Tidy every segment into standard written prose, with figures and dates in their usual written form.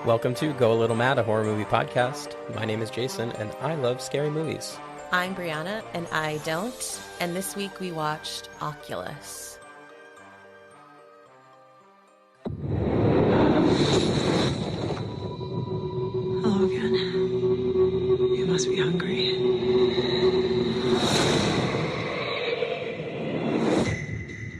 Welcome to Go a Little Mad, a horror movie podcast. My name is Jason, and I love scary movies. I'm Briana, and I don't. And this week we watched Oculus. Hello again. You must be hungry.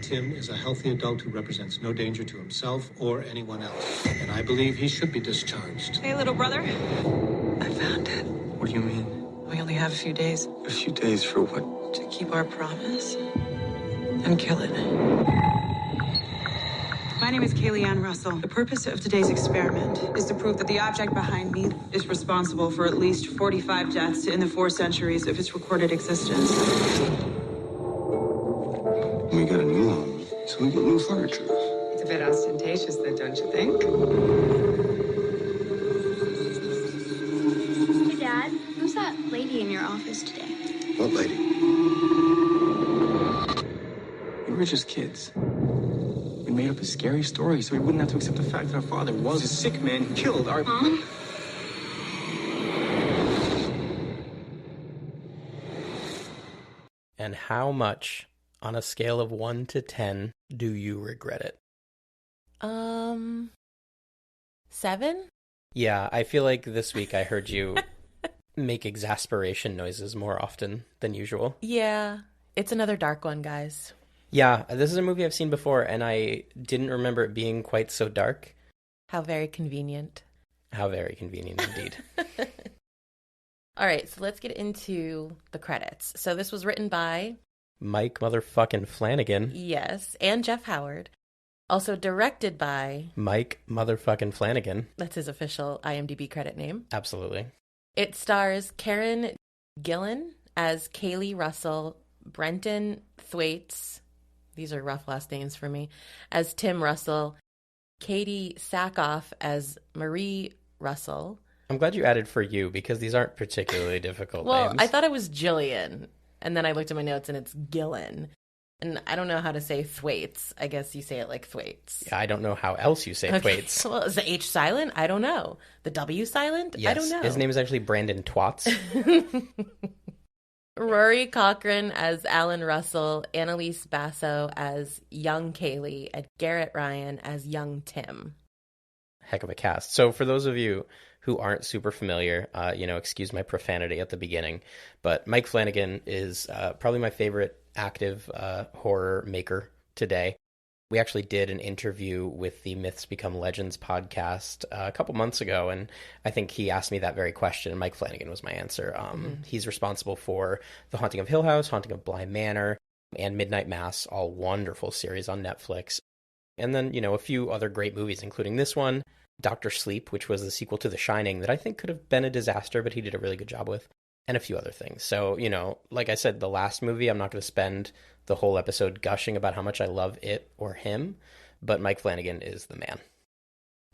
Tim is a healthy adult who represents no danger to himself or anyone else. And I believe he should be discharged. Hey, little brother. I found it. What do you mean? We only have a few days A few days for what? to keep our promise and kill it. My name is Kaylee Ann Russell. The purpose of today's experiment is to prove that the object behind me is responsible for at least 45 deaths in the 4 centuries of its recorded existence. We got a new home, so we get new furniture. It's a bit ostentatious, though, don't you think? Hey, Dad, who's that lady in your office today? What lady? We were just kids. We made up a scary story so we wouldn't have to accept the fact that our father was a sick man who killed our... Mom? And how much, on a scale of 1 to 10, do you regret it? 7? Yeah, I feel like this week I heard you make exasperation noises more often than usual. Yeah, it's another dark one, guys. Yeah, this is a movie I've seen before, and I didn't remember it being quite so dark. How very convenient. How very convenient indeed. All right, so let's get into the credits. So this was written by... Mike motherfucking Flanagan. Yes, and Jeff Howard. Also directed by... Mike motherfucking Flanagan. That's his official IMDb credit name. Absolutely. It stars Karen Gillan as Kaylee Russell, Brenton Thwaites, these are rough last names for me, as Tim Russell, Katie Sackhoff as Marie Russell. I'm glad you added for you, because these aren't particularly difficult Well, names. I thought it was Jillian, and then I looked at my notes and it's Gillan. And I don't know how to say Thwaites. I guess you say it like Thwaites. Yeah, I don't know how else you say Thwaites. Well, is the H silent? I don't know. The W silent? Yes, I don't know. his name is actually Brandon Twats. Rory Cochrane as Alan Russell, Annalise Basso as young Kaylee, and Garrett Ryan as young Tim. Heck of a cast. So for those of you who aren't super familiar, excuse my profanity at the beginning, but Mike Flanagan is probably my favorite active horror maker today. We actually did an interview with the Myths Become Legends podcast a couple months ago, and I think he asked me that very question, and Mike Flanagan was my answer. He's responsible for The Haunting of Hill House, Haunting of Bly Manor, and Midnight Mass, all wonderful series on Netflix. And then, a few other great movies, including this one, Dr. Sleep, which was the sequel to The Shining that I think could have been a disaster, but he did a really good job with, and a few other things. So, like I said, the last movie, I'm not going to spend the whole episode gushing about how much I love it or him, but Mike Flanagan is the man.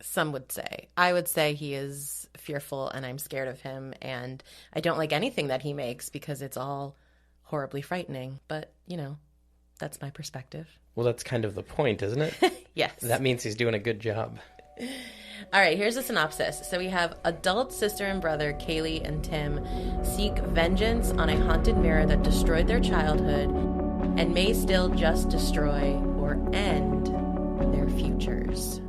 Some would say. I would say he is fearful and I'm scared of him, and I don't like anything that he makes because it's all horribly frightening. But, that's my perspective. Well, that's kind of the point, isn't it? Yes. That means he's doing a good job. All right, here's a synopsis. So we have adult sister and brother Kaylee and Tim seek vengeance on a haunted mirror that destroyed their childhood and may still just destroy or end their futures.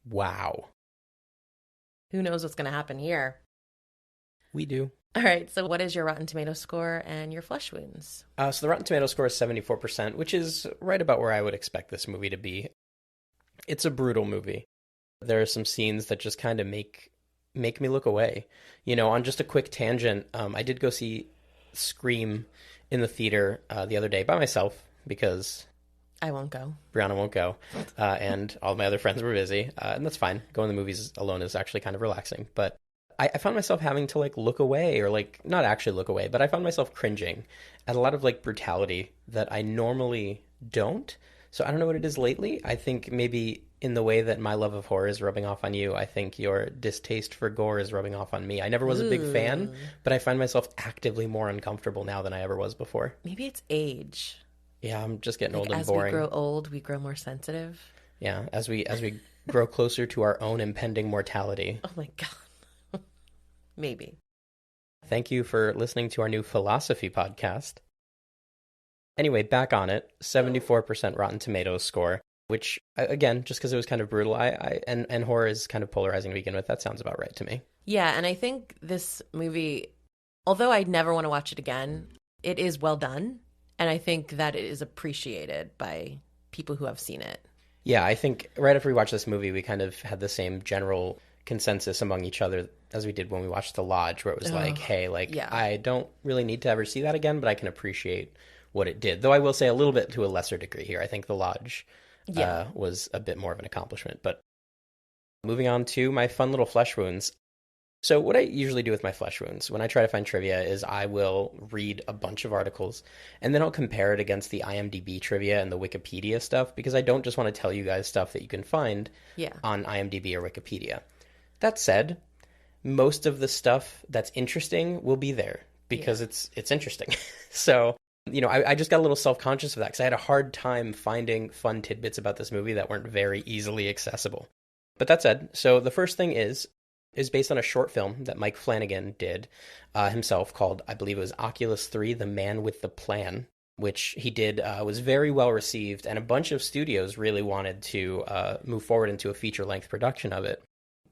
Wow. Who knows what's going to happen here? We do. All right, so what is your Rotten Tomato score and your flesh wounds? So the Rotten Tomato score is 74%, which is right about where I would expect this movie to be. It's a brutal movie. There are some scenes that just kind of make me look away. On just a quick tangent, I did go see Scream in the theater the other day by myself because... I won't go. Briana won't go. And all my other friends were busy. And that's fine. Going to the movies alone is actually kind of relaxing. But I found myself having to look away, or not actually look away, but I found myself cringing at a lot of brutality that I normally don't. So I don't know what it is lately. I think maybe in the way that my love of horror is rubbing off on you, I think your distaste for gore is rubbing off on me. I never was a big fan, but I find myself actively more uncomfortable now than I ever was before. Maybe it's age. Yeah, I'm just getting old and as boring. As we grow old, we grow more sensitive. Yeah, as we grow closer to our own impending mortality. Oh my God. Maybe. Thank you for listening to our new philosophy podcast. Anyway, back on it, 74% Rotten Tomatoes score, which, again, just because it was kind of brutal, and horror is kind of polarizing to begin with, that sounds about right to me. Yeah, and I think this movie, although I'd never want to watch it again, it is well done, and I think that it is appreciated by people who have seen it. Yeah, I think right after we watched this movie, we kind of had the same general consensus among each other as we did when we watched The Lodge, where it was like, hey, like, yeah. I don't really need to ever see that again, but I can appreciate what it did. Though I will say a little bit to a lesser degree here. I think The Lodge was a bit more of an accomplishment. But moving on to my fun little flesh wounds. So what I usually do with my flesh wounds when I try to find trivia is I will read a bunch of articles and then I'll compare it against the IMDb trivia and the Wikipedia stuff, because I don't just want to tell you guys stuff that you can find on IMDb or Wikipedia. That said, most of the stuff that's interesting will be there because it's interesting. So, you know, I just got a little self-conscious of that because I had a hard time finding fun tidbits about this movie that weren't very easily accessible. But that said, so the first thing is based on a short film that Mike Flanagan did himself called, I believe it was Oculus 3, The Man with the Plan, which he did, was very well received, and a bunch of studios really wanted to move forward into a feature-length production of it.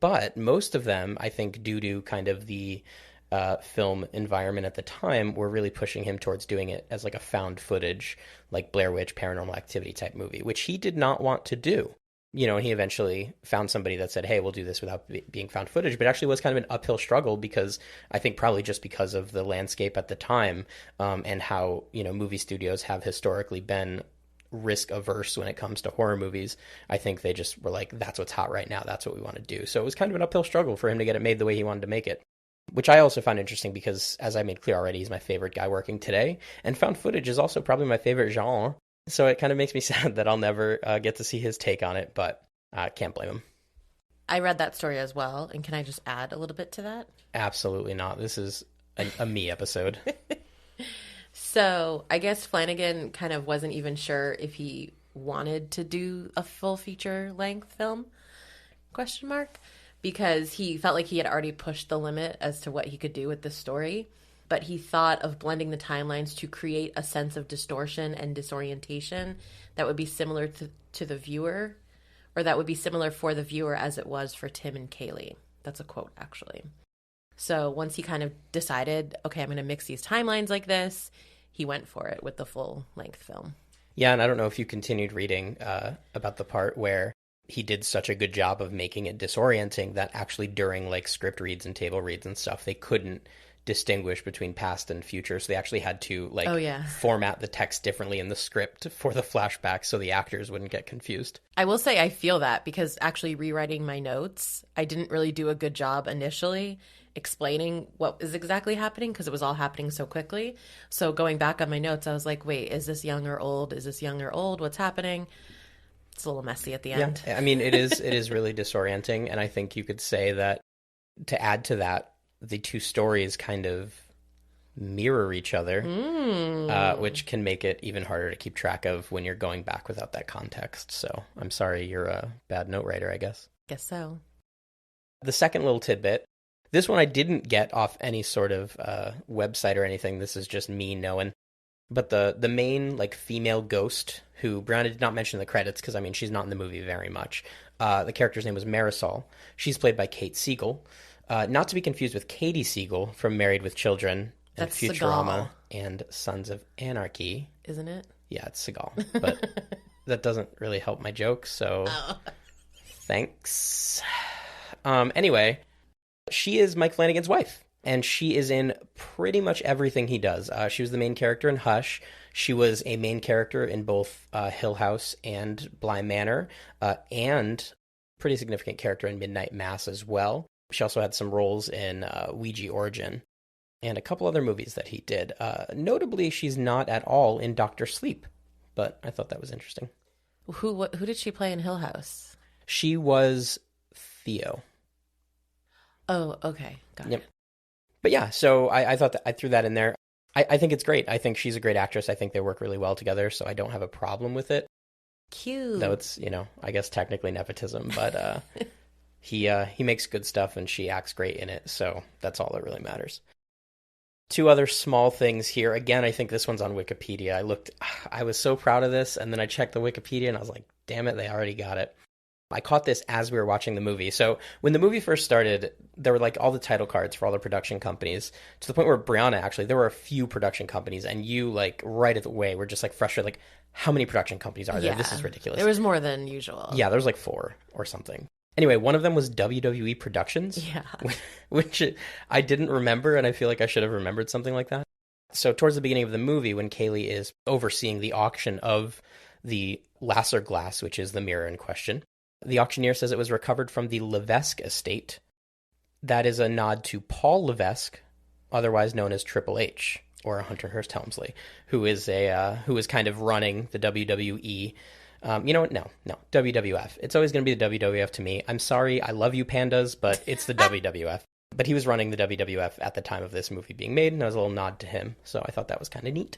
But most of them, I think, due to kind of the film environment at the time, were really pushing him towards doing it as like a found footage, like Blair Witch, Paranormal Activity type movie, which he did not want to do. You know, and he eventually found somebody that said, hey, we'll do this without being found footage. But actually was kind of an uphill struggle because I think probably just because of the landscape at the time and how, you know, movie studios have historically been risk averse when it comes to horror movies. I think they just were like, that's what's hot right now. That's what we want to do. So it was kind of an uphill struggle for him to get it made the way he wanted to make it, which I also found interesting because, as I made clear already, he's my favorite guy working today. And found footage is also probably my favorite genre. So it kind of makes me sad that I'll never get to see his take on it, but I can't blame him. I read that story as well, and can I just add a little bit to that? Absolutely not. This is a me episode. So I guess Flanagan kind of wasn't even sure if he wanted to do a full feature-length film, ? Because he felt like he had already pushed the limit as to what he could do with this story. But he thought of blending the timelines to create a sense of distortion and disorientation that would be similar to the viewer, or that would be similar for the viewer as it was for Tim and Kaylee. That's a quote, actually. So once he kind of decided, okay, I'm going to mix these timelines like this, he went for it with the full-length film. Yeah, and I don't know if you continued reading about the part where he did such a good job of making it disorienting that actually during like script reads and table reads and stuff, they couldn't distinguish between past and future, so they actually had to format the text differently in the script for the flashbacks so the actors wouldn't get confused. I will say I feel that because actually rewriting my notes, I didn't really do a good job initially explaining what is exactly happening because it was all happening so quickly. So going back on my notes, I was like, wait, is this young or old? Is this young or old? What's happening? It's a little messy at the end. Yeah, I mean, it is really disorienting, and I think you could say that to add to that, the two stories kind of mirror each other, which can make it even harder to keep track of when you're going back without that context. So I'm sorry, you're a bad note writer, I guess. Guess so. The second little tidbit, this one I didn't get off any sort of website or anything. This is just me knowing. But the main like female ghost, who Briana did not mention in the credits because I mean she's not in the movie very much. The character's name was Marisol. She's played by Kate Siegel. Not to be confused with Katie Siegel from Married with Children and That's Futurama Seagal. And Sons of Anarchy. Isn't it? Yeah, it's Seagal. But that doesn't really help my joke, so thanks. Anyway, she is Mike Flanagan's wife, and she is in pretty much everything he does. She was the main character in Hush. She was a main character in both Hill House and Bly Manor, and pretty significant character in Midnight Mass as well. She also had some roles in Ouija Origin and a couple other movies that he did. Notably, she's not at all in Dr. Sleep, but I thought that was interesting. Who did she play in Hill House? She was Theo. Oh, okay. Got it. But yeah, so I thought that I threw that in there. I think it's great. I think she's a great actress. I think they work really well together, so I don't have a problem with it. Cute. Though it's, I guess technically nepotism, but he makes good stuff and she acts great in it, so that's all that really matters. Two other small things here. Again, I think this one's on Wikipedia. I was so proud of this, and then I checked the Wikipedia and I was like, damn it, they already got it. I caught this as we were watching the movie. So when the movie first started, there were like all the title cards for all the production companies, to the point where Briana, actually, there were a few production companies, and you, like, right away were just like frustrated, like, how many production companies are there? Yeah. This is ridiculous. There was more than usual. Yeah, there was like 4 or something. Anyway, one of them was WWE Productions, Yeah. which I didn't remember, and I feel like I should have remembered something like that. So towards the beginning of the movie, when Kaylee is overseeing the auction of the Lasser glass, which is the mirror in question, the auctioneer says it was recovered from the Levesque estate. That is a nod to Paul Levesque, otherwise known as Triple H, or Hunter Hearst Helmsley, who is kind of running the WWE. You know what? No, WWF. It's always going to be the WWF to me. I'm sorry, I love you, pandas, but it's the WWF. But he was running the WWF at the time of this movie being made, and that was a little nod to him. So I thought that was kind of neat.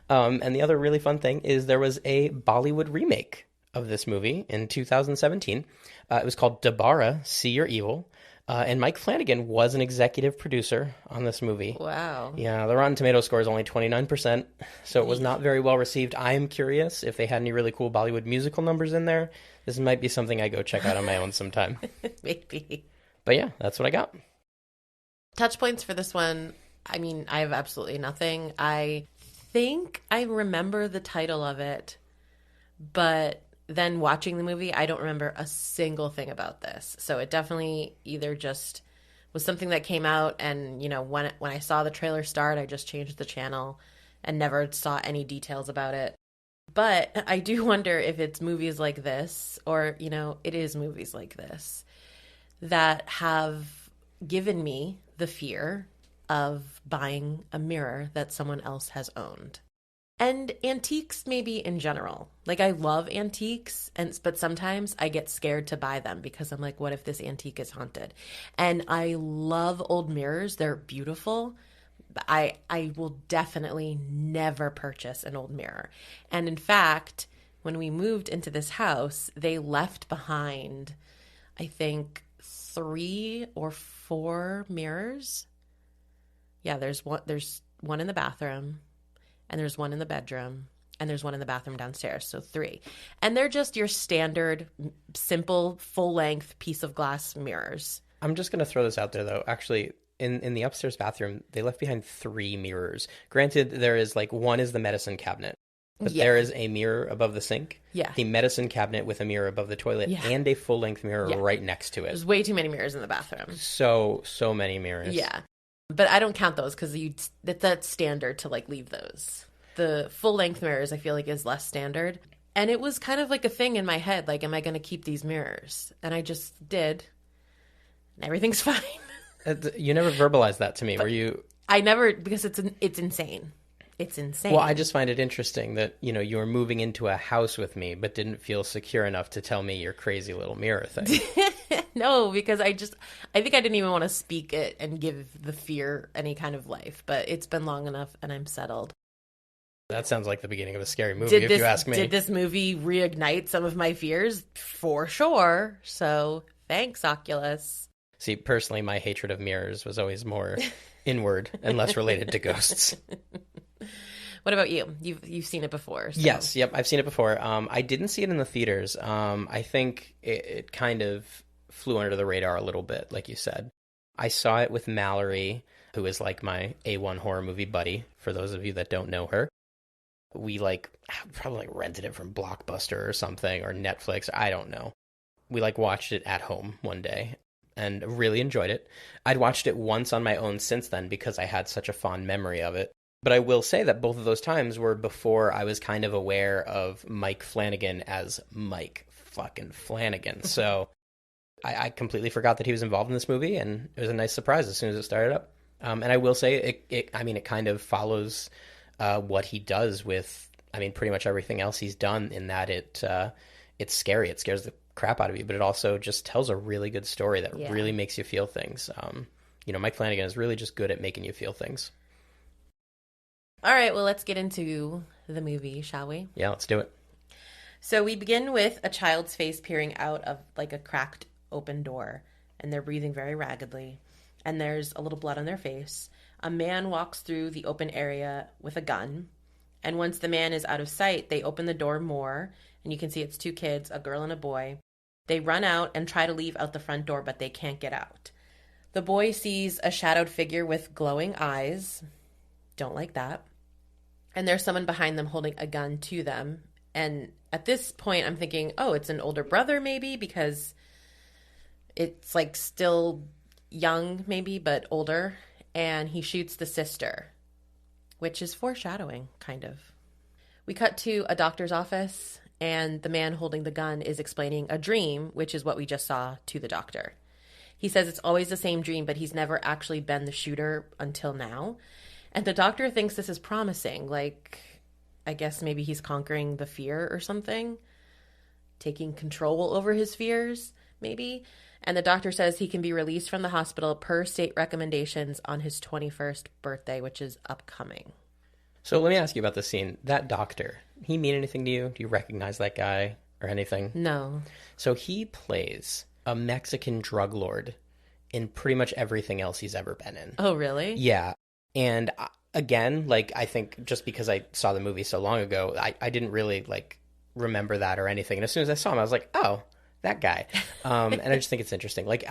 And the other really fun thing is there was a Bollywood remake of this movie in 2017. It was called Dabara, See Your Evil. And Mike Flanagan was an executive producer on this movie. Wow. Yeah, the Rotten Tomato score is only 29%, so it was not very well received. I am curious if they had any really cool Bollywood musical numbers in there. This might be something I go check out on my own sometime. Maybe. But yeah, that's what I got. Touch points for this one. I mean, I have absolutely nothing. I think I remember the title of it, but then watching the movie, I don't remember a single thing about this. So it definitely either just was something that came out and, when I saw the trailer start, I just changed the channel and never saw any details about it. But I do wonder if it's movies like this, or, it is movies like this that have given me the fear of buying a mirror that someone else has owned. And antiques maybe in general. Like, I love antiques, but sometimes I get scared to buy them because I'm like, what if this antique is haunted? And I love old mirrors. They're beautiful. I will definitely never purchase an old mirror. And in fact, when we moved into this house, they left behind, I think, 3 or 4 mirrors. Yeah, there's one in the bathroom, and there's one in the bedroom, and there's one in the bathroom downstairs. So 3. And they're just your standard, simple, full-length piece of glass mirrors. I'm just going to throw this out there, though. Actually, in the upstairs bathroom, they left behind 3 mirrors. Granted, there is, like, one is the medicine cabinet, but there is a mirror above the sink, the medicine cabinet with a mirror above the toilet, and a full-length mirror right next to it. There's way too many mirrors in the bathroom. So many mirrors. Yeah. But I don't count those because that's standard to, like, leave those. The full-length mirrors, I feel like, is less standard. And it was kind of like a thing in my head, like, am I going to keep these mirrors? And I just did. And everything's fine. You never verbalized that to me, were you? I never, because it's insane. It's insane. Well, I just find it interesting that, you were moving into a house with me, but didn't feel secure enough to tell me your crazy little mirror thing. No, because I think I didn't even want to speak it and give the fear any kind of life. But it's been long enough, and I'm settled. That sounds like the beginning of a scary movie, if you ask me. Did this movie reignite some of my fears? For sure. So thanks, Oculus. See, personally, my hatred of mirrors was always more inward and less related to ghosts. What about you? You've seen it before. So. Yes, yep, I've seen it before. I didn't see it in the theaters. I think it kind of flew under the radar a little bit, like you said. I saw it with Mallory, who is like my A1 horror movie buddy, for those of you that don't know her. We probably rented it from Blockbuster or something, or Netflix, I don't know. We watched it at home one day and really enjoyed it. I'd watched it once on my own since then because I had such a fond memory of it. But I will say that both of those times were before I was kind of aware of Mike Flanagan as Mike fucking Flanagan. So I completely forgot that he was involved in this movie, and it was a nice surprise as soon as it started up. And I will say it kind of follows what he does with, pretty much everything else he's done, in that it's scary. It scares the crap out of you, but it also just tells a really good story that really makes you feel things. Mike Flanagan is really just good at making you feel things. All right, well, let's get into the movie, shall we? Yeah, let's do it. So we begin with a child's face peering out of like a cracked open door, and they're breathing very raggedly, and there's a little blood on their face. A man walks through the open area with a gun, and once the man is out of sight, they open the door more, and you can see it's two kids, a girl and a boy. They run out and try to leave out the front door, but they can't get out. The boy sees a shadowed figure with glowing eyes. Don't like that. And there's someone behind them holding a gun to them. And at this point, I'm thinking, oh, it's an older brother maybe, because it's like still young maybe, but older. And he shoots the sister, which is foreshadowing, kind of. We cut to a doctor's office, and the man holding the gun is explaining a dream, which is what we just saw, to the doctor. He says it's always the same dream, but he's never actually been the shooter until now. And the doctor thinks this is promising. Like, I guess maybe he's conquering the fear or something. Taking control over his fears, maybe. And the doctor says he can be released from the hospital per state recommendations on his 21st birthday, which is upcoming. So let me ask you about this scene. That doctor, he mean anything to you? Do you recognize that guy or anything? No. So he plays a Mexican drug lord in pretty much everything else he's ever been in. Oh, really? Yeah. And again, like, I think just because I saw the movie so long ago, I didn't really, like, remember that or anything. And as soon as I saw him, I was like, oh, that guy. And I just think it's interesting. Like,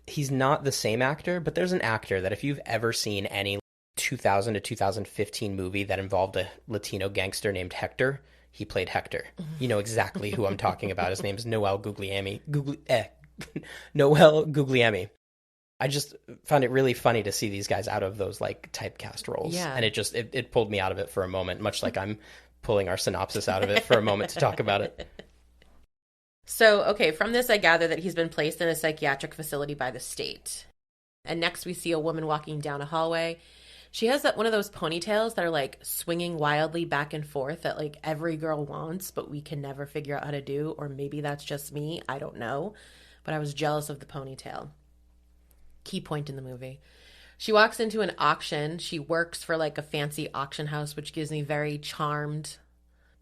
he's not the same actor, but there's an actor that if you've ever seen any 2000 to 2015 movie that involved a Latino gangster named Hector, he played Hector. You know exactly who I'm talking about. His name is Noel Guglielmi. Noel Guglielmi. I just found it really funny to see these guys out of those like typecast roles. Yeah. And it pulled me out of it for a moment, much like I'm pulling our synopsis out of it for a moment to talk about it. So, okay, from this I gather that he's been placed in a psychiatric facility by the state. And next we see a woman walking down a hallway. She has one of those ponytails that are like swinging wildly back and forth that like every girl wants, but we can never figure out how to do. Or maybe that's just me. I don't know. But I was jealous of the ponytail. Key point in the movie. She walks into an auction. She works for like a fancy auction house, which gives me very Charmed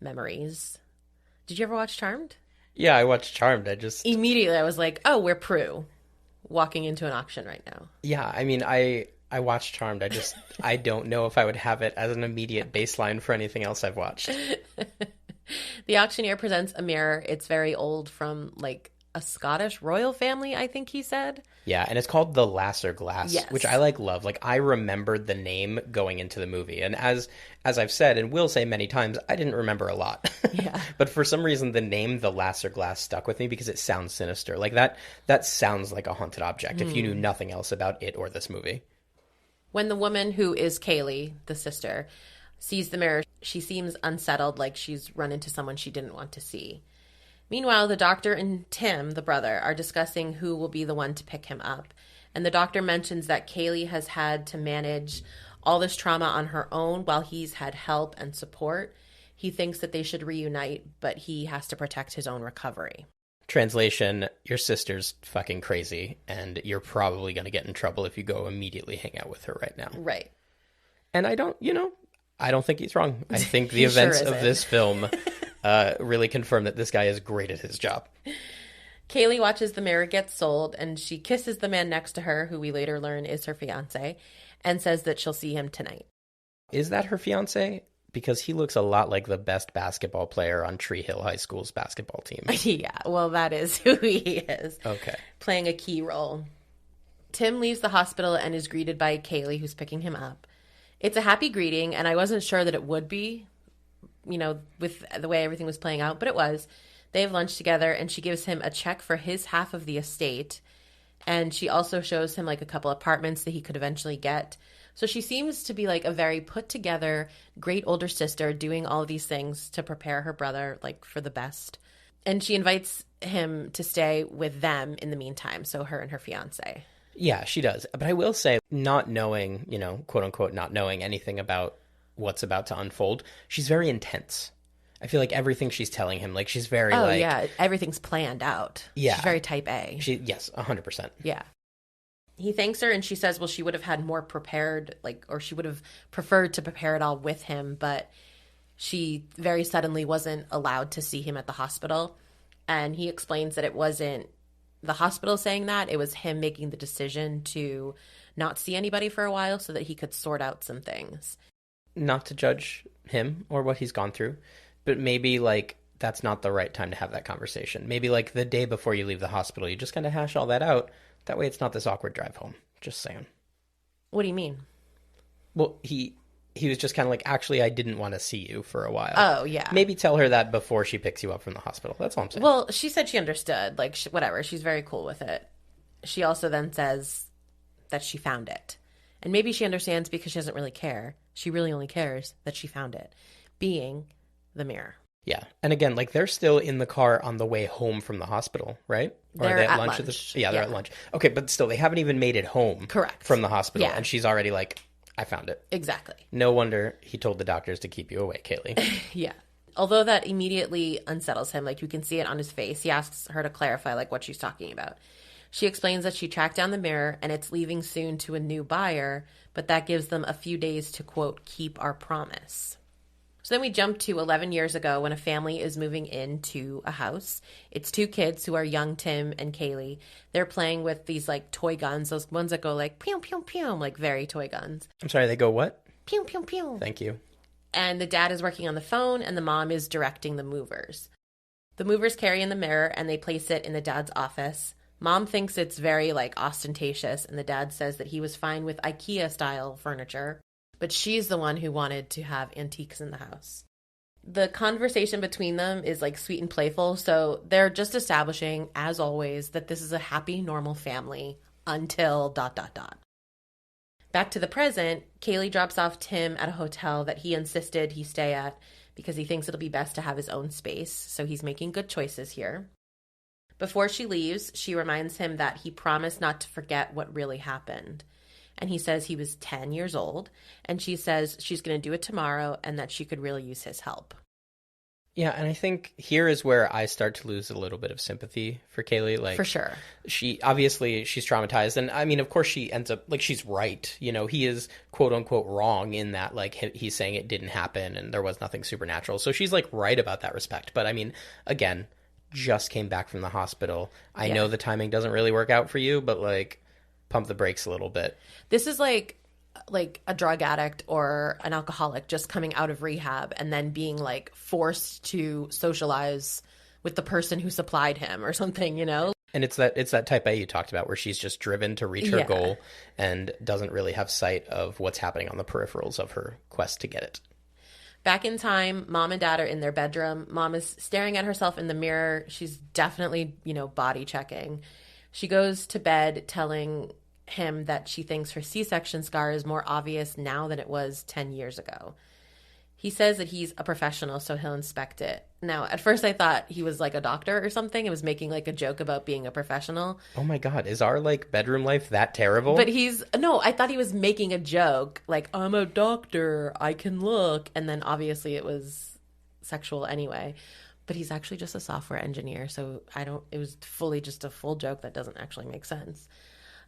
memories. Did you ever watch Charmed? Yeah, I watched Charmed. Immediately I was like, oh, we're Prue walking into an auction right now. Yeah, I mean, I watched Charmed. I don't know if I would have it as an immediate baseline for anything else I've watched. The auctioneer presents a mirror. It's very old, from like a Scottish royal family, I think he said. Yeah, and it's called the Lasser Glass, yes. Which I love. Like, I remembered the name going into the movie. And as I've said and will say many times, I didn't remember a lot. Yeah. But for some reason, the name the Lasser Glass stuck with me because it sounds sinister. Like, that sounds like a haunted object if you knew nothing else about it or this movie. When the woman who is Kaylee, the sister, sees the mirror, she seems unsettled, like she's run into someone she didn't want to see. Meanwhile, the doctor and Tim, the brother, are discussing who will be the one to pick him up. And the doctor mentions that Kaylee has had to manage all this trauma on her own while he's had help and support. He thinks that they should reunite, but he has to protect his own recovery. Translation, your sister's fucking crazy, and you're probably going to get in trouble if you go immediately hang out with her right now. Right. And I don't think he's wrong. I think the events of this film really confirm that this guy is great at his job. Kaylee watches the mirror get sold, and she kisses the man next to her, who we later learn is her fiancé, and says that she'll see him tonight. Is that her fiancé? Because he looks a lot like the best basketball player on Tree Hill High School's basketball team. Yeah, well, that is who he is. Okay. Playing a key role. Tim leaves the hospital and is greeted by Kaylee, who's picking him up. It's a happy greeting, and I wasn't sure that it would be, with the way everything was playing out, but it was. They have lunch together, and she gives him a check for his half of the estate, and she also shows him like a couple apartments that he could eventually get. So she seems to be like a very put together, great older sister doing all of these things to prepare her brother like for the best. And she invites him to stay with them in the meantime. So her and her fiance. Yeah, she does. But I will say, not knowing, quote unquote, not knowing anything about what's about to unfold, she's very intense. I feel like everything she's telling him, like she's very yeah, everything's planned out. Yeah. She's very type A. Yes, 100%. Yeah. He thanks her, and she says, well, she would have had more prepared, or she would have preferred to prepare it all with him, but She very suddenly wasn't allowed to see him at the hospital. And he explains that it wasn't the hospital saying that, it was him making the decision to not see anybody for a while so that he could sort out some things. Not to judge him or what he's gone through, but maybe like that's not the right time to have that conversation. Maybe like the day before you leave the hospital, you just kind of hash all that out. That way it's not this awkward drive home. Just saying. What do you mean? Well, he was just kind of like, actually, I didn't want to see you for a while. Oh, yeah. Maybe tell her that before she picks you up from the hospital. That's all I'm saying. Well, she said she understood. Like, whatever. She's very cool with it. She also then says that she found it. And maybe she understands because she doesn't really care. She really only cares that she found it, being the mirror. Yeah. And again, like they're still in the car on the way home from the hospital, right? Or They're are they at lunch? lunch. Yeah, they're at lunch. Okay, but still, they haven't even made it home. Correct. From the hospital. Yeah. And she's already like, I found it. Exactly. No wonder he told the doctors to keep you away, Kaylee. Yeah. Although that immediately unsettles him, like you can see it on his face, he asks her to clarify like what she's talking about. She explains that she tracked down the mirror and it's leaving soon to a new buyer, but that gives them a few days to, quote, keep our promise. So then we jump to 11 years ago when a family is moving into a house. It's two kids who are young Tim and Kaylee. They're playing with these like toy guns, those ones that go like pew, pew, pew, like very toy guns. I'm sorry, they go what? Pew, pew, pew. Thank you. And the dad is working on the phone and the mom is directing the movers. The movers carry in the mirror and they place it in the dad's office. Mom thinks it's very like ostentatious and the dad says that he was fine with IKEA style furniture. But she's the one who wanted to have antiques in the house. The conversation between them is like sweet and playful. So they're just establishing, as always, that this is a happy, normal family until ... Back to the present, Kaylee drops off Tim at a hotel that he insisted he stay at because he thinks it'll be best to have his own space. So he's making good choices here. Before she leaves, she reminds him that he promised not to forget what really happened. And he says he was 10 years old, and she says she's going to do it tomorrow and that she could really use his help. Yeah, and I think here is where I start to lose a little bit of sympathy for Kaylee. Like, for sure. She's traumatized. And I mean, of course, she ends up, like, she's right. You know, he is, quote unquote, wrong in that, like, he's saying it didn't happen and there was nothing supernatural. So she's, like, right about that respect. But I mean, again, just came back from the hospital. I know the timing doesn't really work out for you, but, like, pump the brakes a little bit. This is like a drug addict or an alcoholic just coming out of rehab and then being like forced to socialize with the person who supplied him or something, you know? And it's that type A you talked about where she's just driven to reach her goal and doesn't really have sight of what's happening on the peripherals of her quest to get it. Back in time, mom and dad are in their bedroom. Mom is staring at herself in the mirror. She's definitely, body checking. She goes to bed telling him that she thinks her C-section scar is more obvious now than it was 10 years ago. He says that he's a professional, so he'll inspect it. Now, at first I thought he was like a doctor or something. It was making like a joke about being a professional. Oh my God, is our like bedroom life that terrible? But I thought he was making a joke. Like, I'm a doctor, I can look. And then obviously it was sexual anyway. But he's actually just a software engineer. So it was fully just a full joke that doesn't actually make sense.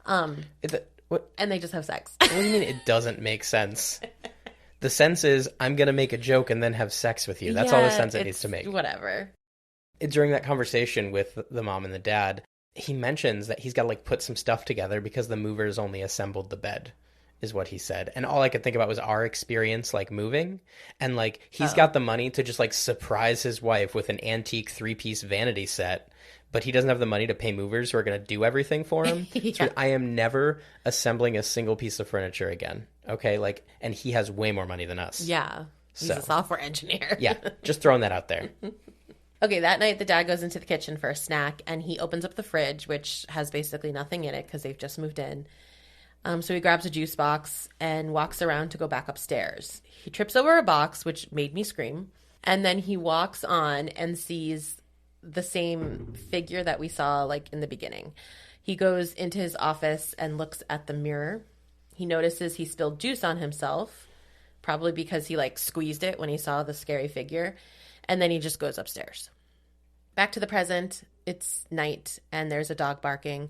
What? And they just have sex. What do you mean it doesn't make sense? The sense is I'm going to make a joke and then have sex with you. That's all the sense it needs to make. Whatever. During that conversation with the mom and the dad, he mentions that he's got to like put some stuff together because the movers only assembled the bed, is what he said. And all I could think about was our experience like moving. And like he's got the money to just like surprise his wife with an antique 3-piece vanity set. But he doesn't have the money to pay movers who are going to do everything for him. So I am never assembling a single piece of furniture again. Okay? Like, and he has way more money than us. Yeah. He's a software engineer. Yeah. Just throwing that out there. Okay, that night the dad goes into the kitchen for a snack and he opens up the fridge, which has basically nothing in it because they've just moved in. So he grabs a juice box and walks around to go back upstairs. He trips over a box, which made me scream. And then he walks on and sees the same figure that we saw like in the beginning. He goes into his office and looks at the mirror. He notices he spilled juice on himself, probably because he like squeezed it when he saw the scary figure. And then he just goes upstairs. Back to the present. It's night and there's a dog barking.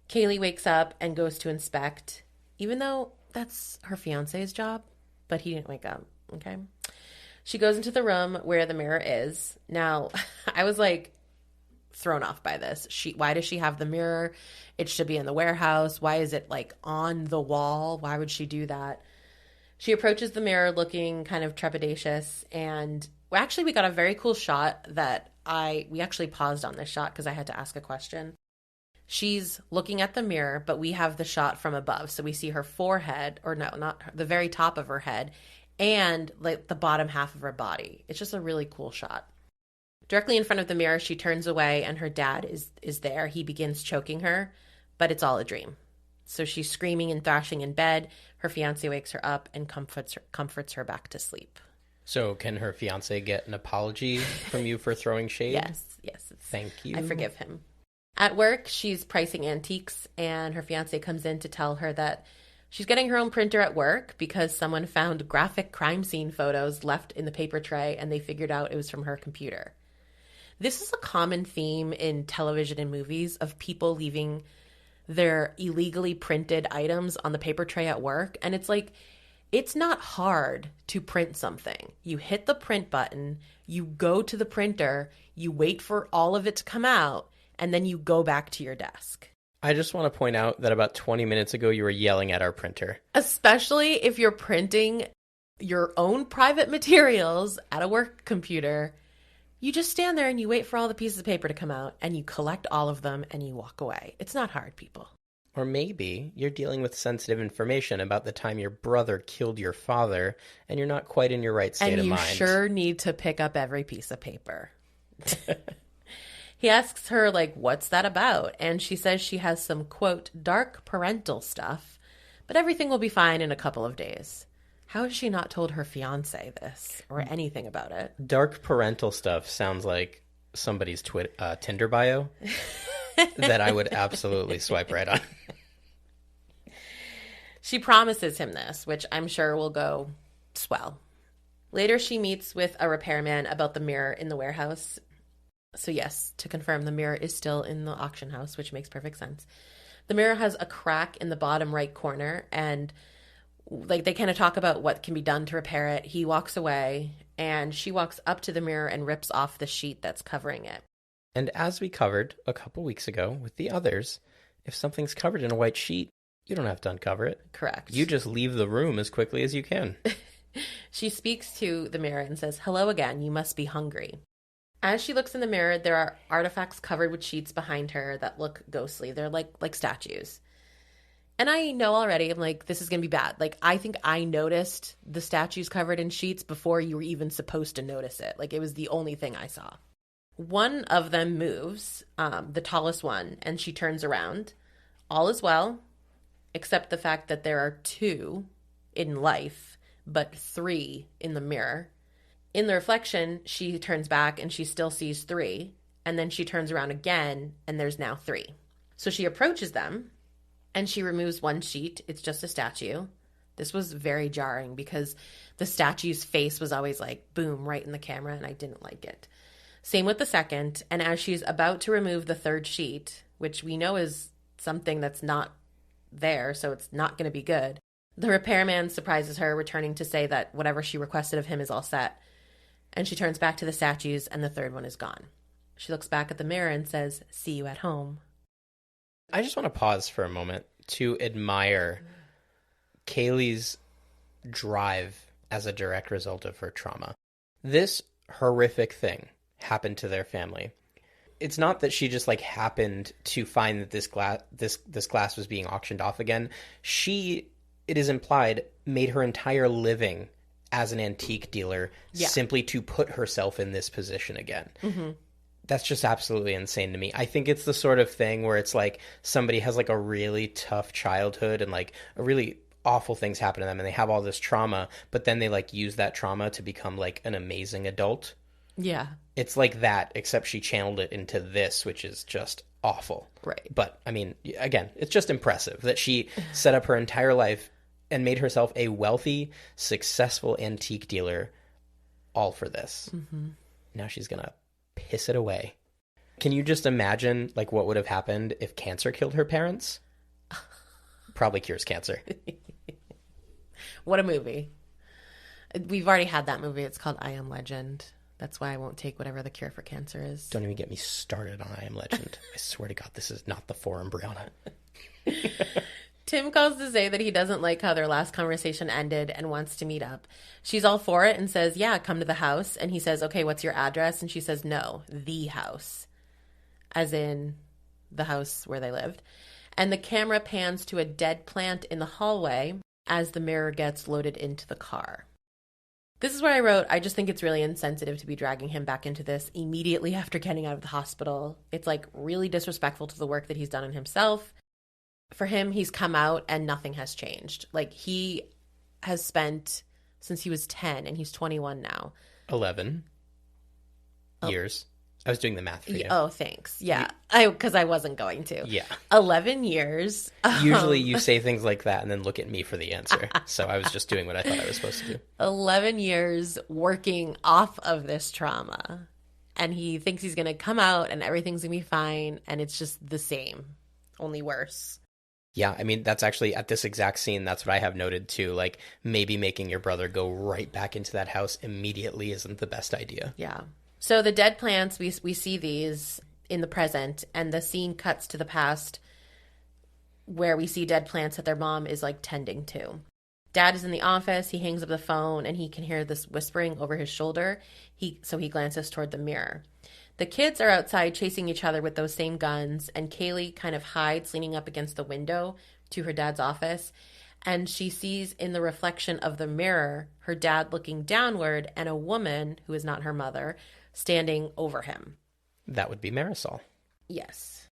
Kaylee wakes up and goes to inspect, even though that's her fiance's job, but he didn't wake up. Okay. She goes into the room where the mirror is. Now, I was like thrown off by this. Why does she have the mirror? It should be in the warehouse. Why is it like on the wall? Why would she do that? She approaches the mirror looking kind of trepidatious, and we got a very cool shot that we actually paused on this shot because I had to ask a question. She's looking at the mirror, but we have the shot from above. So we see her forehead, or no, not the very top of her head, and like the bottom half of her body. It's just a really cool shot. Directly in front of the mirror, she turns away and her dad is there. He begins choking her, but it's all a dream. So she's screaming and thrashing in bed. Her fiance wakes her up and comforts her back to sleep. So can her fiance get an apology from you for throwing shade? Yes. Thank you. I forgive him. At work, she's pricing antiques, and her fiance comes in to tell her that she's getting her own printer at work because someone found graphic crime scene photos left in the paper tray, and they figured out it was from her computer. This is a common theme in television and movies of people leaving their illegally printed items on the paper tray at work. And it's like, it's not hard to print something. You hit the print button, you go to the printer, you wait for all of it to come out, and then you go back to your desk. I just want to point out that about 20 minutes ago, you were yelling at our printer. Especially if you're printing your own private materials at a work computer, you just stand there and you wait for all the pieces of paper to come out, and you collect all of them and you walk away. It's not hard, people. Or maybe you're dealing with sensitive information about the time your brother killed your father, and you're not quite in your right state of mind. And you sure need to pick up every piece of paper. He asks her, like, what's that about? And she says she has some, quote, dark parental stuff, but everything will be fine in a couple of days. How has she not told her fiance this or anything about it? Dark parental stuff sounds like somebody's Tinder bio that I would absolutely swipe right on. She promises him this, which I'm sure will go swell. Later, she meets with a repairman about the mirror in the warehouse. So yes, to confirm, the mirror is still in the auction house, which makes perfect sense. The mirror has a crack in the bottom right corner, and like they kind of talk about what can be done to repair it. He walks away, and she walks up to the mirror and rips off the sheet that's covering it. And as we covered a couple weeks ago with the others, if something's covered in a white sheet, you don't have to uncover it. Correct. You just leave the room as quickly as you can. She speaks to the mirror and says, "Hello again, you must be hungry." As she looks in the mirror, there are artifacts covered with sheets behind her that look ghostly. They're like statues. And I know already, I'm like, this is going to be bad. Like, I think I noticed the statues covered in sheets before you were even supposed to notice it. Like, it was the only thing I saw. One of them moves, the tallest one, and she turns around. All is well, except the fact that there are 2 in life, but 3 in the mirror. In the reflection, she turns back and she still sees 3, and then she turns around again, and there's now 3. So she approaches them, and she removes one sheet. It's just a statue. This was very jarring because the statue's face was always like, boom, right in the camera, and I didn't like it. Same with the second, and as she's about to remove the third sheet, which we know is something that's not there, so it's not going to be good, the repairman surprises her, returning to say that whatever she requested of him is all set. And she turns back to the statues, and the third one is gone. She looks back at the mirror and says, "See you at home." I just want to pause for a moment to admire Kaylee's drive as a direct result of her trauma. This horrific thing happened to their family. It's not that she just like happened to find that this glass was being auctioned off again. She, it is implied, made her entire living as an antique dealer simply to put herself in this position again. Mm-hmm. That's just absolutely insane to me. I think it's the sort of thing where it's like somebody has like a really tough childhood and like a really awful things happen to them and they have all this trauma, but then they like use that trauma to become like an amazing adult. Yeah. It's like that, except she channeled it into this, which is just awful. Right. But I mean, again, it's just impressive that she set up her entire life and made herself a wealthy, successful antique dealer all for this. Mm-hmm. Now she's going to piss it away. Can you just imagine like what would have happened if cancer killed her parents? Probably cures cancer. What a movie. We've already had that movie. It's called I Am Legend. That's why I won't take whatever the cure for cancer is. Don't even get me started on I Am Legend. I swear to God, this is not the forum, Briana. Tim calls to say that he doesn't like how their last conversation ended and wants to meet up. She's all for it and says, yeah, come to the house. And he says, okay, what's your address? And she says, no, the house. As in the house where they lived. And the camera pans to a dead plant in the hallway as the mirror gets loaded into the car. This is where I wrote, I just think it's really insensitive to be dragging him back into this immediately after getting out of the hospital. It's like really disrespectful to the work that he's done on himself. For him, he's come out and nothing has changed. Like, he has spent since he was 10 and he's 21 now. 11 years. I was doing the math for you. Oh, thanks. Yeah, because I wasn't going to. Yeah. 11 years. Usually you say things like that and then look at me for the answer. So I was just doing what I thought I was supposed to do. 11 years working off of this trauma. And he thinks he's going to come out and everything's going to be fine. And it's just the same, only worse. Yeah, I mean, that's actually at this exact scene, that's what I have noted too. Like, maybe making your brother go right back into that house immediately isn't the best idea. Yeah. So the dead plants, we see these in the present, and the scene cuts to the past where we see dead plants that their mom is like tending to. Dad is in the office, he hangs up the phone, and he can hear this whispering over his shoulder. So he glances toward the mirror. The kids are outside chasing each other with those same guns, and Kaylee kind of hides, leaning up against the window to her dad's office, and she sees in the reflection of the mirror her dad looking downward and a woman, who is not her mother, standing over him. That would be Marisol. Yes.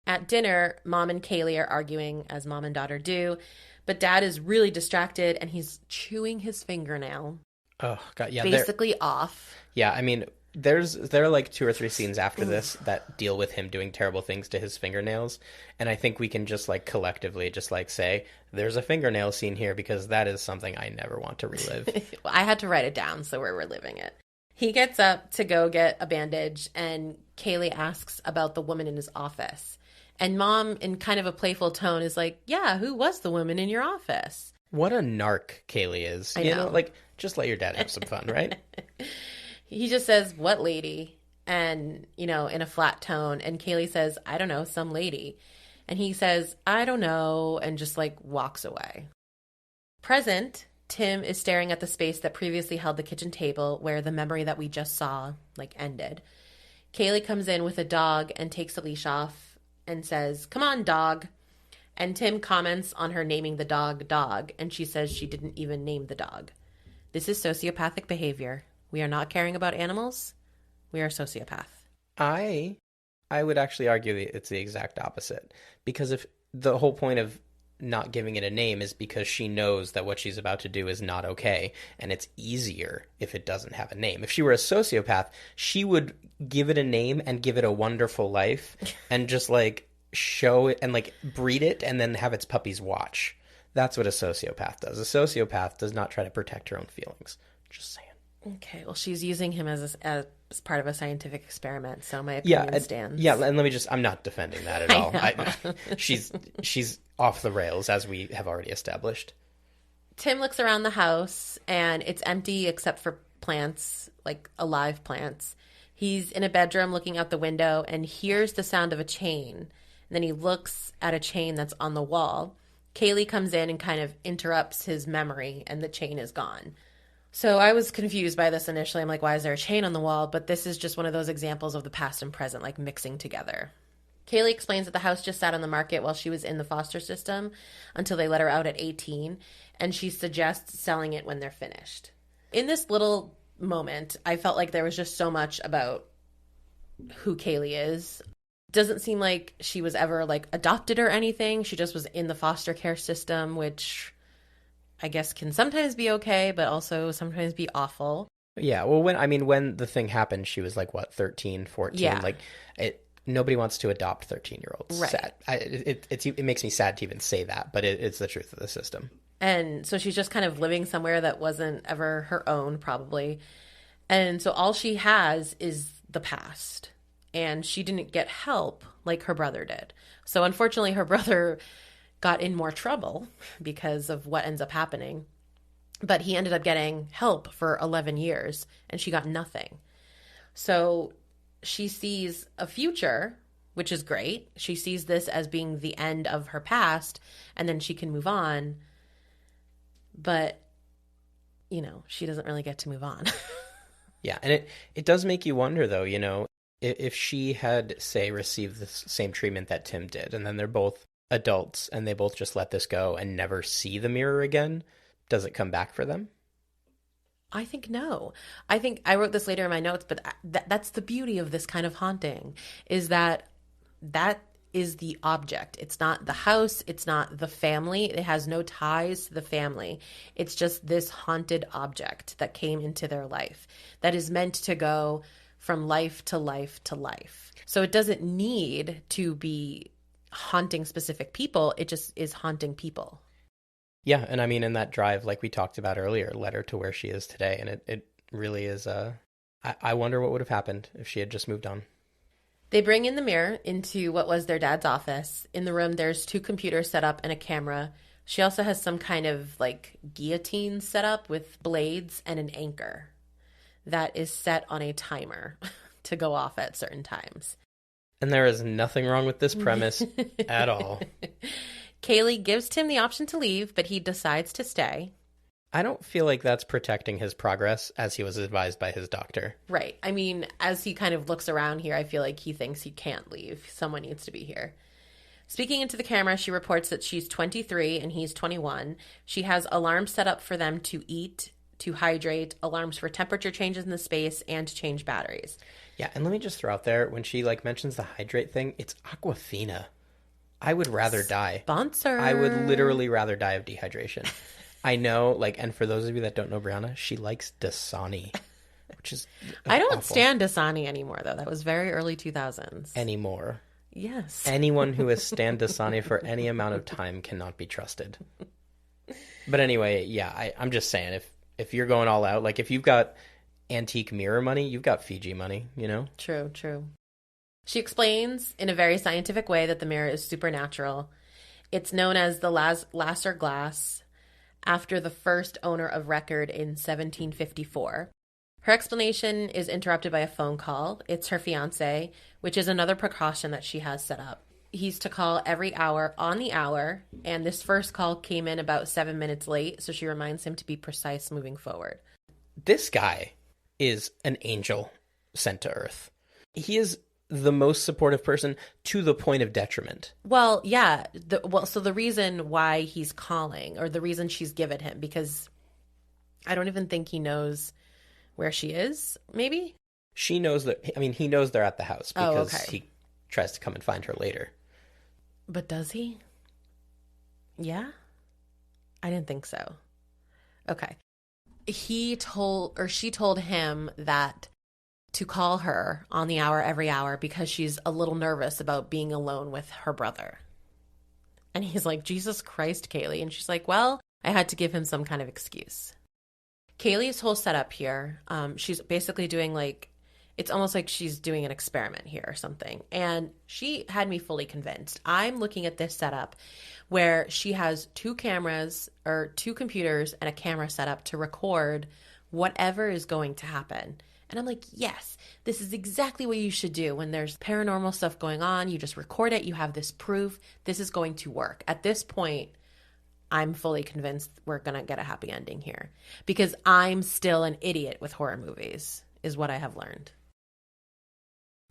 At dinner, Mom and Kaylee are arguing, as mom and daughter do, but Dad is really distracted, and he's chewing his fingernail. Oh, God, yeah. Basically off. Yeah, I mean, there are like 2 or 3 scenes after this that deal with him doing terrible things to his fingernails, and I think we can just like collectively just like say there's a fingernail scene here because that is something I never want to relive. Well, I had to write it down, so we're reliving it. He gets up to go get a bandage, and Kaylee asks about the woman in his office. And Mom, in kind of a playful tone, is like, yeah, who was the woman in your office? What a narc Kaylee is. I you know. Like, just let your dad have some fun, right? He just says, what lady? And, in a flat tone. And Kaylee says, I don't know, some lady. And he says, I don't know, and just like walks away. Present, Tim is staring at the space that previously held the kitchen table where the memory that we just saw like ended. Kaylee comes in with a dog and takes the leash off and says, come on, dog. And Tim comments on her naming the dog Dog, and she says she didn't even name the dog. This is sociopathic behavior. We are not caring about animals. We are a sociopath. I would actually argue that it's the exact opposite. Because if the whole point of not giving it a name is because she knows that what she's about to do is not okay, and it's easier if it doesn't have a name. If she were a sociopath, she would give it a name and give it a wonderful life and just like show it and like breed it and then have its puppies watch. That's what a sociopath does. A sociopath does not try to protect her own feelings. Just saying. Okay, well, she's using him as part of a scientific experiment, so my opinion stands. Yeah, and let me I'm not defending that at all. She's off the rails, as we have already established. Tim looks around the house, and it's empty except for plants, like alive plants. He's in a bedroom looking out the window and hears the sound of a chain. And then he looks at a chain that's on the wall. Kaylee comes in and kind of interrupts his memory, and the chain is gone. So I was confused by this initially. I'm like, why is there a chain on the wall? But this is just one of those examples of the past and present, like mixing together. Kaylee explains that the house just sat on the market while she was in the foster system until they let her out at 18, and she suggests selling it when they're finished. In this little moment, I felt like there was just so much about who Kaylee is. Doesn't seem like she was ever like adopted or anything. She just was in the foster care system, which I guess can sometimes be okay, but also sometimes be awful. Yeah, well, when the thing happened, she was like, what, 13, 14? Yeah. Like, nobody wants to adopt 13-year-olds. Right. Sad. It makes me sad to even say that, but it's the truth of the system. And so she's just kind of living somewhere that wasn't ever her own, probably. And so all she has is the past. And she didn't get help like her brother did. So unfortunately, her brother got in more trouble because of what ends up happening. But he ended up getting help for 11 years and she got nothing. So she sees a future, which is great. She sees this as being the end of her past and then she can move on. But, you know, she doesn't really get to move on. Yeah, and it does make you wonder, though, you know, if she had, say, received the same treatment that Tim did, and then they're both adults and they both just let this go and never see the mirror again, does it come back for them? I think no. I think I wrote this later in my notes, but that's the beauty of this kind of haunting, is that is the object. It's not the house. It's not the family. It has no ties to the family. It's just this haunted object that came into their life that is meant to go from life to life to life. So it doesn't need to be haunting specific people. It just is haunting people. Yeah, and I mean, in that drive, like we talked about earlier, led her to where she is today. And it really is, I wonder what would have happened if she had just moved on. They bring in the mirror into what was their dad's office. In the room, there's 2 computers set up and a camera. She also has some kind of like guillotine set up with blades and an anchor that is set on a timer to go off at certain times. And there is nothing wrong with this premise at all. Kaylee gives Tim the option to leave, but he decides to stay. I don't feel like that's protecting his progress as he was advised by his doctor. Right. I mean, as he kind of looks around here, I feel like he thinks he can't leave. Someone needs to be here. Speaking into the camera, she reports that she's 23 and he's 21. She has alarms set up for them to eat, to hydrate, alarms for temperature changes in the space, and to change batteries. Yeah, and let me just throw out there, when she like mentions the hydrate thing, it's Aquafina. I would rather die. Sponsor. I would literally rather die of dehydration. I know, like, and for those of you that don't know Briana, she likes Dasani, which is I don't awful. stand Dasani anymore, though. That was very early 2000s. Anymore. Yes. Anyone who has stand Dasani for any amount of time cannot be trusted. But anyway, yeah, I'm just saying, if you're going all out, like if you've got antique mirror money, you've got Fiji money, you know? True, true. She explains in a very scientific way that the mirror is supernatural. It's known as the Lasser glass, after the first owner of record in 1754. Her explanation is interrupted by a phone call. It's her fiancé, which is another precaution that she has set up. He's to call every hour on the hour, and this first call came in about 7 minutes late, so she reminds him to be precise moving forward. This guy is an angel sent to Earth. He is the most supportive person to the point of detriment. Well, yeah. So the reason why he's calling, or the reason she's given him, because I don't even think he knows where she is, maybe? She knows that, I mean, he knows they're at the house because okay. he tries to come and find her later. But does he? Yeah? I didn't think so. Okay. She told him that to call her on the hour every hour because she's a little nervous about being alone with her brother. And he's like, Jesus Christ, Kaylee. And she's like, well, I had to give him some kind of excuse. Kaylee's whole setup here, she's basically doing like, it's almost like she's doing an experiment here or something. And she had me fully convinced. I'm looking at this setup where she has 2 cameras or 2 computers and a camera set up to record whatever is going to happen. And I'm like, yes, this is exactly what you should do when there's paranormal stuff going on. You just record it. You have this proof. This is going to work. At this point, I'm fully convinced we're going to get a happy ending here because I'm still an idiot with horror movies, is what I have learned.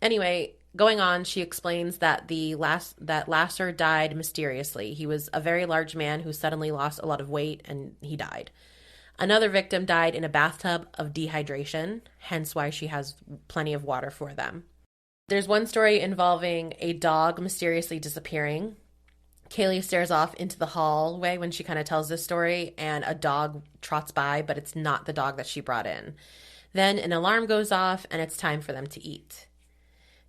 Anyway, going on, she explains that Lasser died mysteriously. He was a very large man who suddenly lost a lot of weight and he died. Another victim died in a bathtub of dehydration, hence why she has plenty of water for them. There's one story involving a dog mysteriously disappearing. Kaylee stares off into the hallway when she kind of tells this story, and a dog trots by, but it's not the dog that she brought in. Then an alarm goes off, and it's time for them to eat.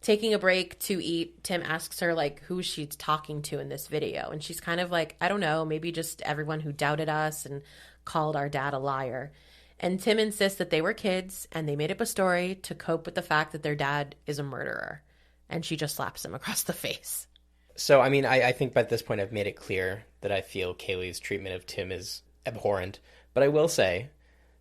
Taking a break to eat, Tim asks her, like, who she's talking to in this video. And she's kind of like, I don't know, maybe just everyone who doubted us and called our dad a liar. And Tim insists that they were kids and they made up a story to cope with the fact that their dad is a murderer. And she just slaps him across the face. So, I mean, I think by this point I've made it clear that I feel Kaylee's treatment of Tim is abhorrent. But I will say,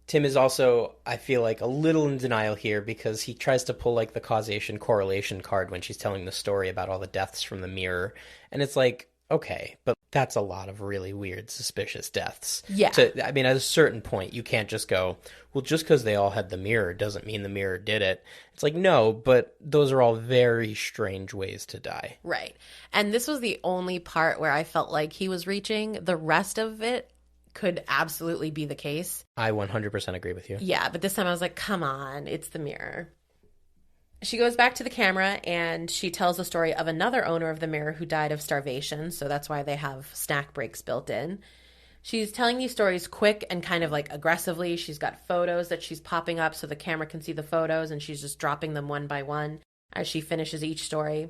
Tim is also, I feel like, a little in denial here because he tries to pull like the causation correlation card when she's telling the story about all the deaths from the mirror. And it's like, okay, but that's a lot of really weird, suspicious deaths. Yeah. I mean, at a certain point, you can't just go, well, just because they all had the mirror doesn't mean the mirror did it. It's like, no, but those are all very strange ways to die. Right. And this was the only part where I felt like he was reaching. The rest of it could absolutely be the case. I 100% agree with you. Yeah, but this time I was like, come on, it's the mirror. She goes back to the camera and she tells the story of another owner of the mirror who died of starvation. So that's why they have snack breaks built in. She's telling these stories quick and kind of like aggressively. She's got photos that she's popping up so the camera can see the photos, and she's just dropping them one by one as she finishes each story.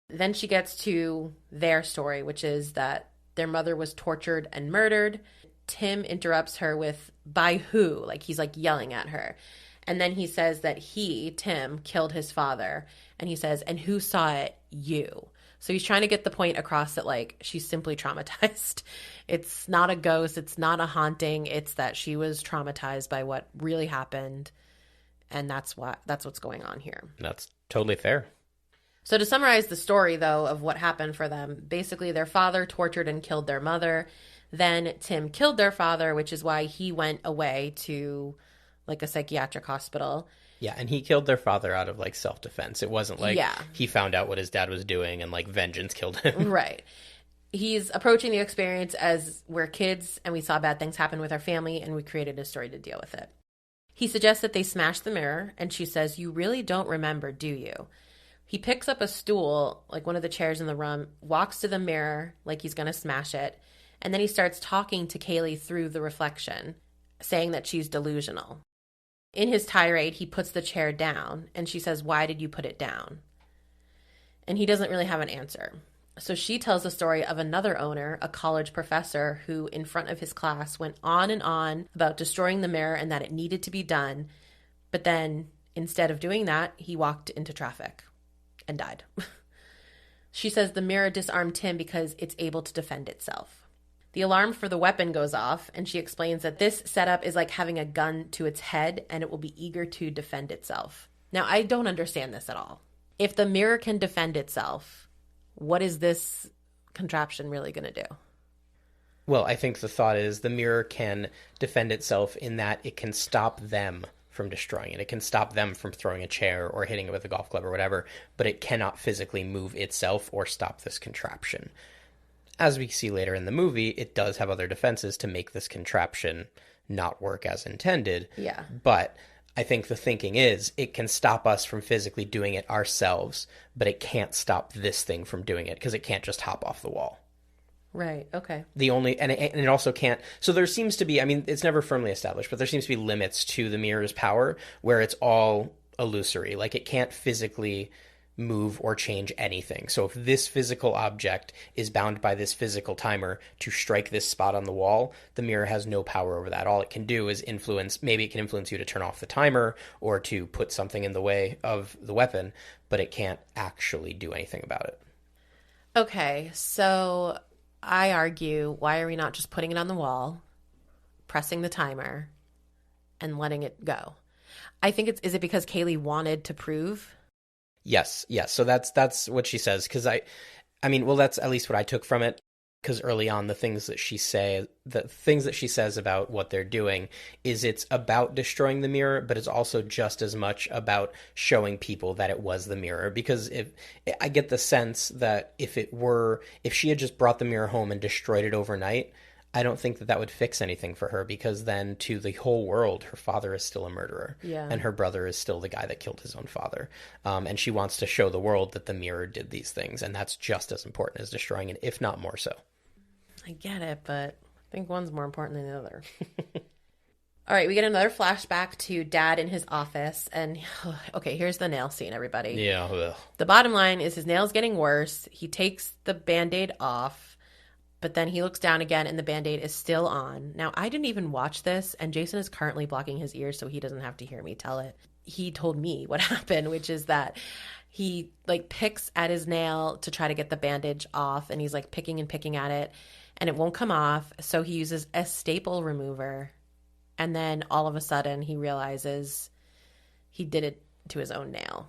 Then she gets to their story, which is that their mother was tortured and murdered. Tim interrupts her with, by who? Like he's like yelling at her. And then he says that he, Tim, killed his father. And he says, and who saw it? You. So he's trying to get the point across that like she's simply traumatized. It's not a ghost. It's not a haunting. It's that she was traumatized by what really happened. And that's what's going on here. That's totally fair. So to summarize the story, though, of what happened for them, basically their father tortured and killed their mother. Then Tim killed their father, which is why he went away to like a psychiatric hospital. Yeah, and he killed their father out of like self-defense. It wasn't like he found out what his dad was doing and like vengeance killed him. Right. He's approaching the experience as we're kids and we saw bad things happen with our family and we created a story to deal with it. He suggests that they smash the mirror and she says, you really don't remember, do you? He picks up a stool, like one of the chairs in the room, walks to the mirror like he's going to smash it. And then he starts talking to Kaylee through the reflection, saying that she's delusional. In his tirade, he puts the chair down, and she says, why did you put it down? And he doesn't really have an answer. So she tells the story of another owner, a college professor, who in front of his class went on and on about destroying the mirror and that it needed to be done. But then, instead of doing that, he walked into traffic and died. She says the mirror disarmed Tim because it's able to defend itself. The alarm for the weapon goes off, and she explains that this setup is like having a gun to its head, and it will be eager to defend itself. Now, I don't understand this at all. If the mirror can defend itself, what is this contraption really going to do? Well, I think the thought is the mirror can defend itself in that it can stop them from destroying it. It can stop them from throwing a chair or hitting it with a golf club or whatever, but it cannot physically move itself or stop this contraption. As we see later in the movie, it does have other defenses to make this contraption not work as intended. Yeah. But I think the thinking is it can stop us from physically doing it ourselves, but it can't stop this thing from doing it because it can't just hop off the wall. Right. Okay. And it also can't. So there seems to be, I mean, it's never firmly established, but there seems to be limits to the mirror's power where it's all illusory. Like it can't physically move or change anything. So if this physical object is bound by this physical timer to strike this spot on the wall, the mirror has no power over that. All it can do is maybe it can influence you to turn off the timer or to put something in the way of the weapon, but it can't actually do anything about it. Okay, so I argue, why are we not just putting it on the wall, pressing the timer, and letting it go? I think is it because Kaylee wanted to prove? Yes. So that's what she says. Because I mean, well, that's at least what I took from it. Because early on, the things that she says about what they're doing is it's about destroying the mirror, but it's also just as much about showing people that it was the mirror. Because I get the sense that if she had just brought the mirror home and destroyed it overnight, I don't think that would fix anything for her, because then to the whole world, her father is still a murderer. Yeah. And her brother is still the guy that killed his own father. And she wants to show the world that the mirror did these things. And that's just as important as destroying it, if not more so. I get it, but I think one's more important than the other. All right, we get another flashback to Dad in his office. And, okay, here's the nail scene, everybody. Yeah. Ugh. The bottom line is his nail's getting worse. He takes the Band-Aid off. But then he looks down again and the Band-Aid is still on. Now, I didn't even watch this, and Jason is currently blocking his ears so he doesn't have to hear me tell it. He told me what happened, which is that he like picks at his nail to try to get the bandage off, and he's like picking and picking at it, and it won't come off. So he uses a staple remover And then all of a sudden he realizes he did it to his own nail.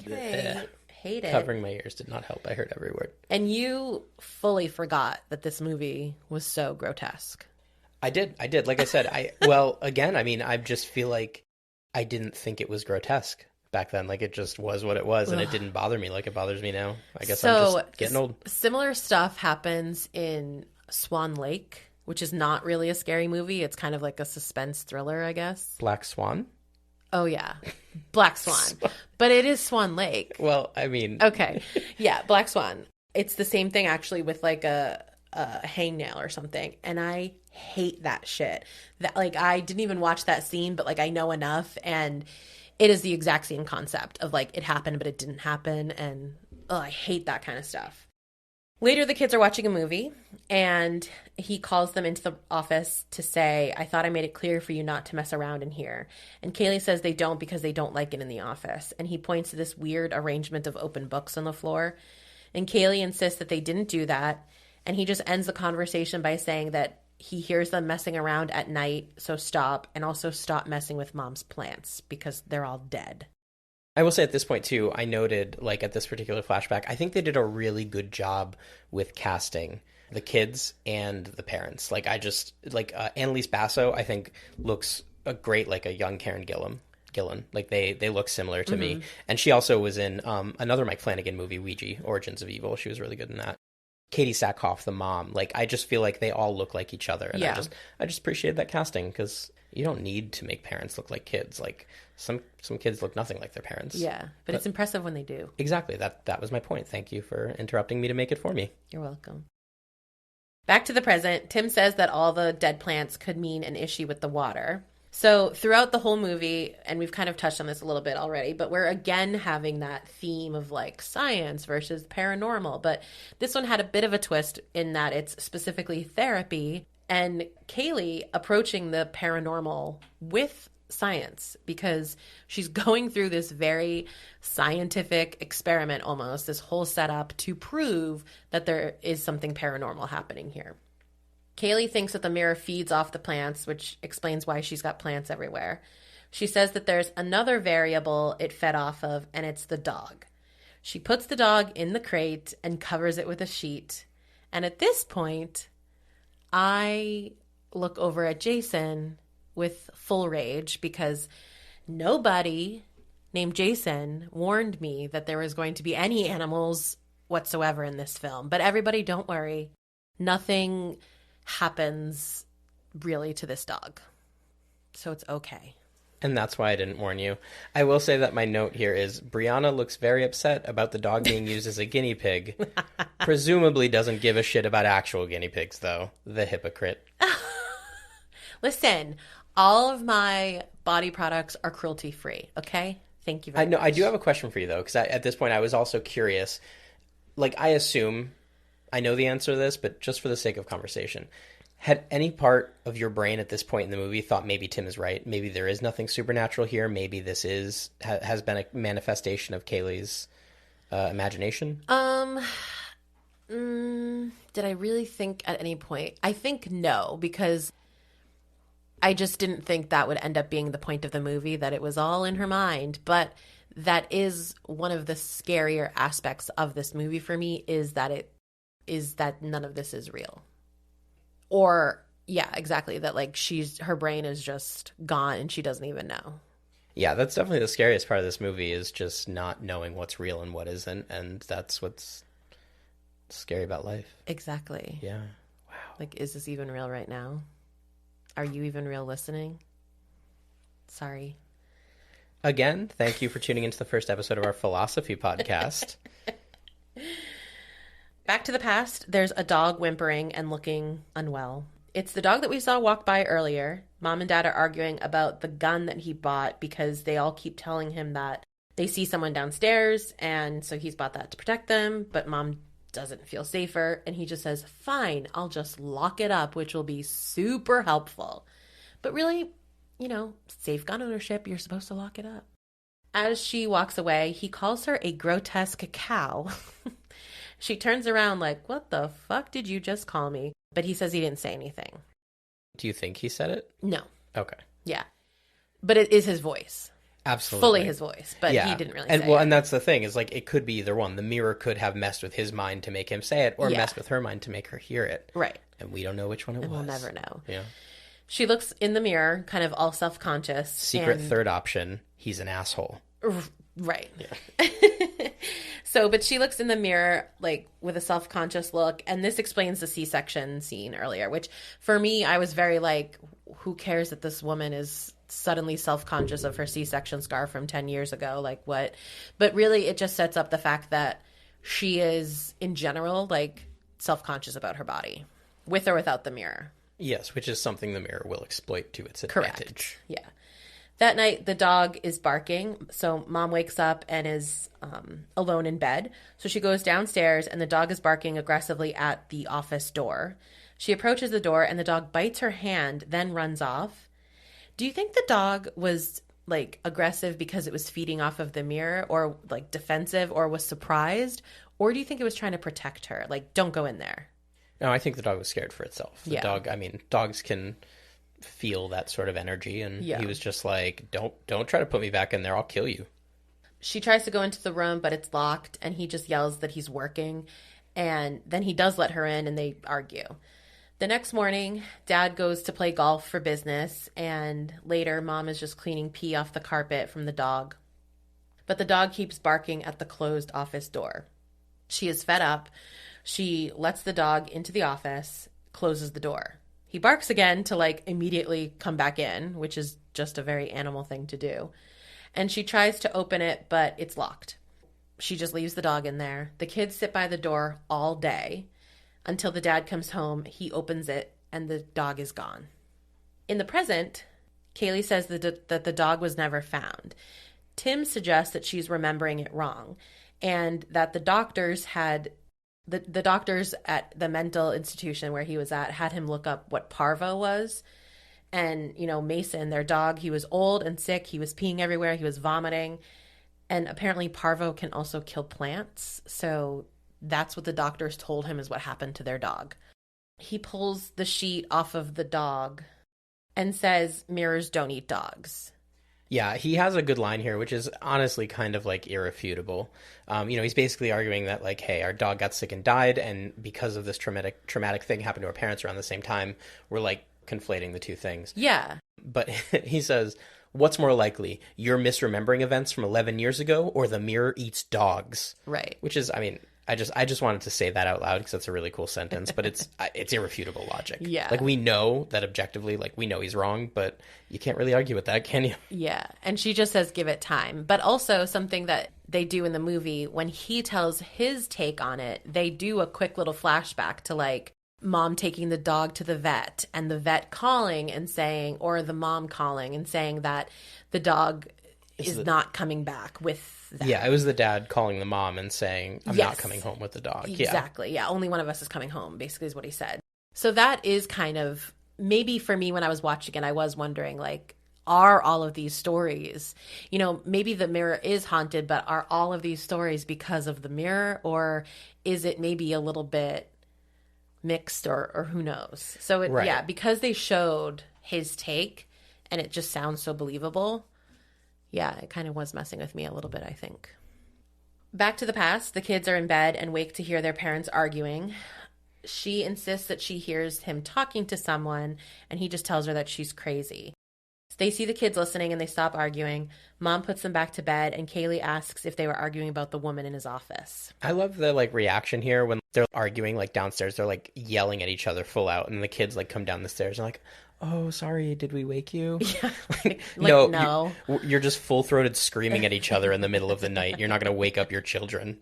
Okay. Hate it. Covering my ears did not help. I heard every word. And you fully forgot that this movie was so grotesque. I did. Like I said, I just feel like I didn't think it was grotesque back then. Like, it just was what it was, and it didn't bother me like it bothers me now. I guess I'm just getting old. Similar stuff happens in Swan Lake, which is not really a scary movie. It's kind of like a suspense thriller, I guess. Black Swan? Oh, yeah. Black Swan. But it is Swan Lake. Well, I mean... Okay. Yeah, Black Swan. It's the same thing, actually, with like a hangnail or something. And I hate that shit. That, like, I didn't even watch that scene, but like I know enough, and it is the exact same concept of like it happened but it didn't happen, and I hate that kind of stuff. Later, the kids are watching a movie, and he calls them into the office to say, I thought I made it clear for you not to mess around in here. And Kaylee says they don't because they don't like it in the office. And he points to this weird arrangement of open books on the floor. And Kaylee insists that they didn't do that. And he just ends the conversation by saying that he hears them messing around at night, so stop, and also stop messing with mom's plants because they're all dead. I will say at this point, too, I noted, like, at this particular flashback, I think they did a really good job with casting the kids and the parents. Like, Annalise Basso, I think, looks great like a young Karen Gillan. Like, they look similar to me. And she also was in another Mike Flanagan movie, Ouija, Origins of Evil. She was really good in that. Katie Sackhoff, the mom, like, I just feel like they all look like each other. And yeah. I just appreciate that casting, because you don't need to make parents look like kids. Like, some kids look nothing like their parents. Yeah, but it's impressive when they do. Exactly. That was my point. Thank you for interrupting me to make it for me. You're welcome. Back to the present, Tim says that all the dead plants could mean an issue with the water. So throughout the whole movie, and we've kind of touched on this a little bit already, but we're again having that theme of like science versus paranormal. But this one had a bit of a twist in that it's specifically therapy and Kaylee approaching the paranormal with science, because she's going through this very scientific experiment, almost this whole setup to prove that there is something paranormal happening here. Kaylee thinks that the mirror feeds off the plants, which explains why she's got plants everywhere. She says that there's another variable it fed off of, and it's the dog. She puts the dog in the crate and covers it with a sheet. And at this point, I look over at Jason with full rage, because nobody named Jason warned me that there was going to be any animals whatsoever in this film. But everybody, don't worry. Nothing happens really to this dog. So it's okay. And that's why I didn't warn you. I will say that my note here is Briana looks very upset about the dog being used as a guinea pig. Presumably doesn't give a shit about actual guinea pigs, though. The hypocrite. Listen, all of my body products are cruelty-free, okay? Thank you very much. I do have a question for you, though, because at this point I was also curious. Like, I assume I know the answer to this, but just for the sake of conversation, had any part of your brain at this point in the movie thought maybe Tim is right? Maybe there is nothing supernatural here. Maybe this has been a manifestation of Kaylee's imagination? Did I really think at any point? I think no, because I just didn't think that would end up being the point of the movie, that it was all in her mind. But that is one of the scarier aspects of this movie for me, is that none of this is real. Or, yeah, exactly, that like her brain is just gone and she doesn't even know. Yeah, that's definitely the scariest part of this movie, is just not knowing what's real and what isn't, and that's what's scary about life. Exactly. Yeah. Wow. Like, is this even real right now? Are you even real listening? Sorry. Again, thank you for tuning into the first episode of our philosophy podcast. Back to the past, there's a dog whimpering and looking unwell. It's the dog that we saw walk by earlier. Mom and Dad are arguing about the gun that he bought, because they all keep telling him that they see someone downstairs, and so he's bought that to protect them, but Mom doesn't feel safer, and he just says, fine, I'll just lock it up, which will be super helpful. But really, safe gun ownership, you're supposed to lock it up. As she walks away, he calls her a grotesque cow. She turns around like, what the fuck did you just call me? But he says he didn't say anything. Do you think he said it? No. Okay. Yeah. But it is his voice. Absolutely. Fully his voice. But he didn't really say it. And that's the thing, is like it could be either one. The mirror could have messed with his mind to make him say it, or messed with her mind to make her hear it. Right. And we don't know which one it was. We'll never know. Yeah. She looks in the mirror, kind of all self-conscious. Secret third option, he's an asshole. Right. Yeah. So, but she looks in the mirror, like, with a self-conscious look, and this explains the C-section scene earlier, which, for me, I was very like, who cares that this woman is suddenly self-conscious of her C-section scar from 10 years ago? Like, what? But really, it just sets up the fact that she is, in general, like, self-conscious about her body, with or without the mirror. Yes, which is something the mirror will exploit to its advantage. Correct. Yeah. That night, the dog is barking, so Mom wakes up and is alone in bed. So she goes downstairs, and the dog is barking aggressively at the office door. She approaches the door, and the dog bites her hand, then runs off. Do you think the dog was, like, aggressive because it was feeding off of the mirror, or, like, defensive, or was surprised? Or do you think it was trying to protect her? Like, don't go in there. No, I think the dog was scared for itself. The dog, I mean, dogs can feel that sort of energy, and he was just like, don't try to put me back in there, I'll kill you. She tries to go into the room, but it's locked, and he just yells that he's working, and then he does let her in, and they argue. The next morning, Dad goes to play golf for business, and later Mom is just cleaning pee off the carpet from the dog. But the dog keeps barking at the closed office door. She is fed up. She lets the dog into the office, closes the door. He barks again to, like, immediately come back in, which is just a very animal thing to do. And she tries to open it, but it's locked. She just leaves the dog in there. The kids sit by the door all day until the dad comes home. He opens it, and the dog is gone. In the present, Kaylee says that the dog was never found. Tim suggests that she's remembering it wrong, and that the doctors had... The doctors at the mental institution where he was at had him look up what parvo was. And, you know, Mason, their dog, he was old and sick. He was peeing everywhere. He was vomiting. And apparently parvo can also kill plants. So that's what the doctors told him is what happened to their dog. He pulls the sheet off of the dog and says, mirrors don't eat dogs. Yeah, he has a good line here, which is honestly kind of like irrefutable. He's basically arguing that, like, hey, our dog got sick and died, and because of this traumatic thing happened to our parents around the same time, we're like conflating the two things. Yeah. But he says, what's more likely, you're misremembering events from 11 years ago, or the mirror eats dogs? Right. Which is, I mean, I just wanted to say that out loud because that's a really cool sentence, but it's irrefutable logic. Yeah. Like, we know that objectively, like, we know he's wrong, but you can't really argue with that, can you? Yeah. And she just says, give it time. But also something that they do in the movie, when he tells his take on it, they do a quick little flashback to, like, Mom taking the dog to the vet, and the vet calling and saying, or the mom calling and saying that the dog is not coming back with them. Yeah, it was the dad calling the mom and saying, I'm not coming home with the dog. Exactly. Yeah, only one of us is coming home, basically is what he said. So that is kind of, maybe for me when I was watching it, I was wondering, like, are all of these stories, you know, maybe the mirror is haunted, but are all of these stories because of the mirror, or is it maybe a little bit mixed, or who knows? So yeah, because they showed his take and it just sounds so believable. Yeah, it kind of was messing with me a little bit, I think. Back to the past, the kids are in bed and wake to hear their parents arguing. She insists that she hears him talking to someone, and he just tells her that she's crazy. They see the kids listening and they stop arguing. Mom puts them back to bed, and Kaylee asks if they were arguing about the woman in his office. I love the, like, reaction here when they're arguing, like, downstairs. They're, like, yelling at each other full out, and the kids, like, come down the stairs and like, oh, sorry, did we wake you? Yeah. No. You're just full-throated screaming at each other in the middle of the night. You're not going to wake up your children.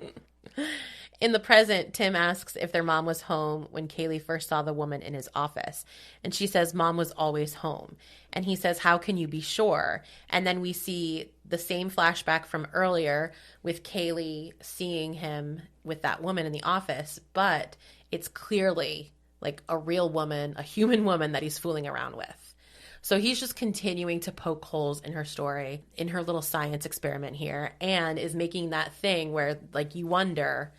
In the present, Tim asks if their mom was home when Kaylee first saw the woman in his office. And she says Mom was always home. And he says, how can you be sure? And then we see the same flashback from earlier with Kaylee seeing him with that woman in the office. But it's clearly like a real woman, a human woman that he's fooling around with. So he's just continuing to poke holes in her story, in her little science experiment here, and is making that thing where, like, you wonder,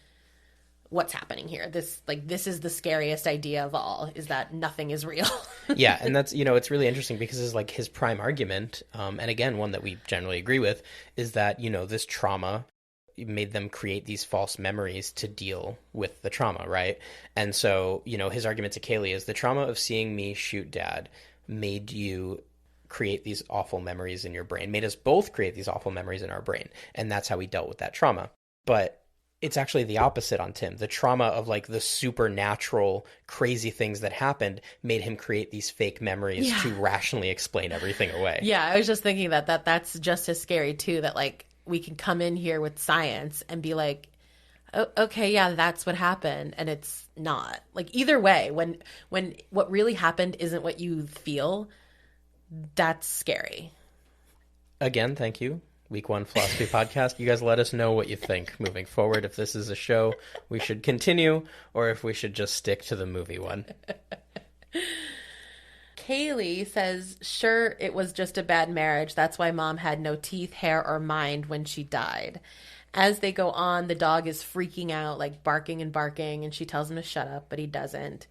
what's happening here. This is the scariest idea of all, is that nothing is real. Yeah, and that's, it's really interesting because it's like his prime argument, and again, one that we generally agree with, is that, this trauma made them create these false memories to deal with the trauma, right? And so, his argument to Kaylee is the trauma of seeing me shoot dad made you create these awful memories in your brain, made us both create these awful memories in our brain. And that's how we dealt with that trauma. But it's actually the opposite on Tim. The trauma of like the supernatural crazy things that happened made him create these fake memories to rationally explain everything away. Yeah, I was just thinking that's just as scary too, that like we can come in here with science and be like, oh, okay, yeah, that's what happened, and it's not. Like either way, when what really happened isn't what you feel, that's scary. Again, thank you. Week 1 Philosophy Podcast. You guys let us know what you think moving forward, if this is a show we should continue or if we should just stick to the movie one. Kaylee says, sure, it was just a bad marriage. That's why mom had no teeth, hair, or mind when she died. As they go on, the dog is freaking out, like barking and barking, and she tells him to shut up, but he doesn't.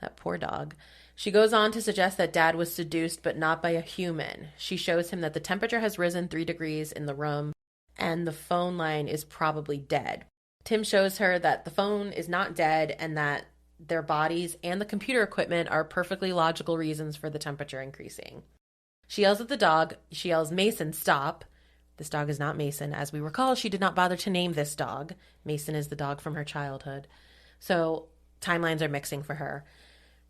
That poor dog. She goes on to suggest that dad was seduced, but not by a human. She shows him that the temperature has risen 3 degrees in the room, and the phone line is probably dead. Tim shows her that the phone is not dead, and that their bodies and the computer equipment are perfectly logical reasons for the temperature increasing. She yells at the dog. She yells, Mason, stop. This dog is not Mason. As we recall, she did not bother to name this dog. Mason is the dog from her childhood. So timelines are mixing for her.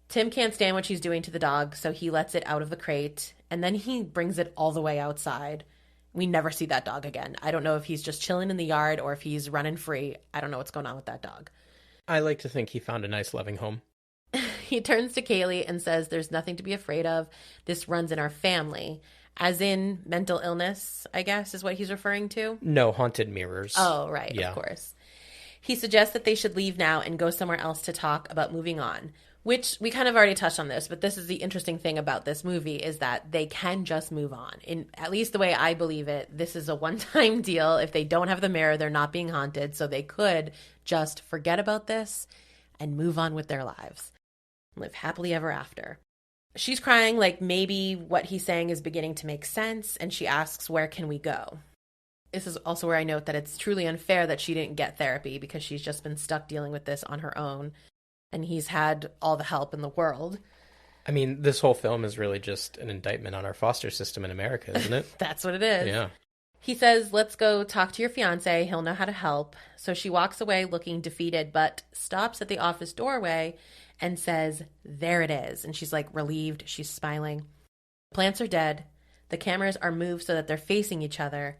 Tim can't stand what she's doing to the dog, so he lets it out of the crate, and then he brings it all the way outside. We never see that dog again. I don't know if he's just chilling in the yard or if he's running free. I don't know what's going on with that dog. I like to think he found a nice, loving home. He turns to Kaylee and says, there's nothing to be afraid of. This runs in our family. As in mental illness, I guess, is what he's referring to. No, haunted mirrors. Oh, right, yeah. Of course. He suggests that they should leave now and go somewhere else to talk about moving on, which we kind of already touched on this, but this is the interesting thing about this movie is that they can just move on. In at least the way I believe it, this is a one-time deal. If they don't have the mirror, they're not being haunted, so they could just forget about this and move on with their lives. Live happily ever after. She's crying like maybe what he's saying is beginning to make sense, and she asks, where can we go? This is also where I note that it's truly unfair that she didn't get therapy because she's just been stuck dealing with this on her own, and he's had all the help in the world. I mean, this whole film is really just an indictment on our foster system in America, isn't it? That's what it is. Yeah. He says, let's go talk to your fiance. He'll know how to help. So she walks away looking defeated, but stops at the office doorway and says, there it is. And she's like relieved. She's smiling. Plants are dead. The cameras are moved so that they're facing each other.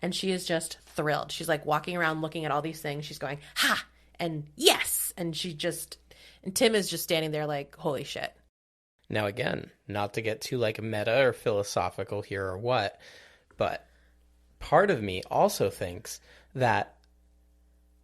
And she is just thrilled. She's like walking around looking at all these things. She's going, ha, and yes. And Tim is just standing there like, holy shit. Now, again, not to get too like meta or philosophical here or what, but part of me also thinks that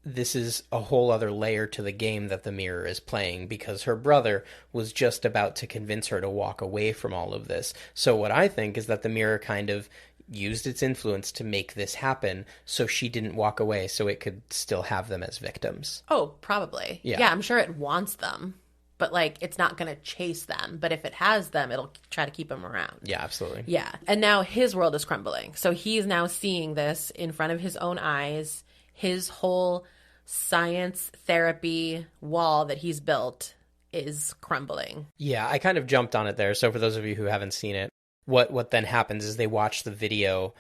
this is a whole other layer to the game that the mirror is playing, because her brother was just about to convince her to walk away from all of this. So what I think is that the mirror kind of used its influence to make this happen so she didn't walk away, so it could still have them as victims. Oh, probably. Yeah, I'm sure it wants them, but like it's not going to chase them. But if it has them, it'll try to keep them around. Yeah, absolutely. Yeah. And now his world is crumbling. So he's now seeing this in front of his own eyes. His whole science therapy wall that he's built is crumbling. Yeah, I kind of jumped on it there. So for those of you who haven't seen it, what then happens is they watch the video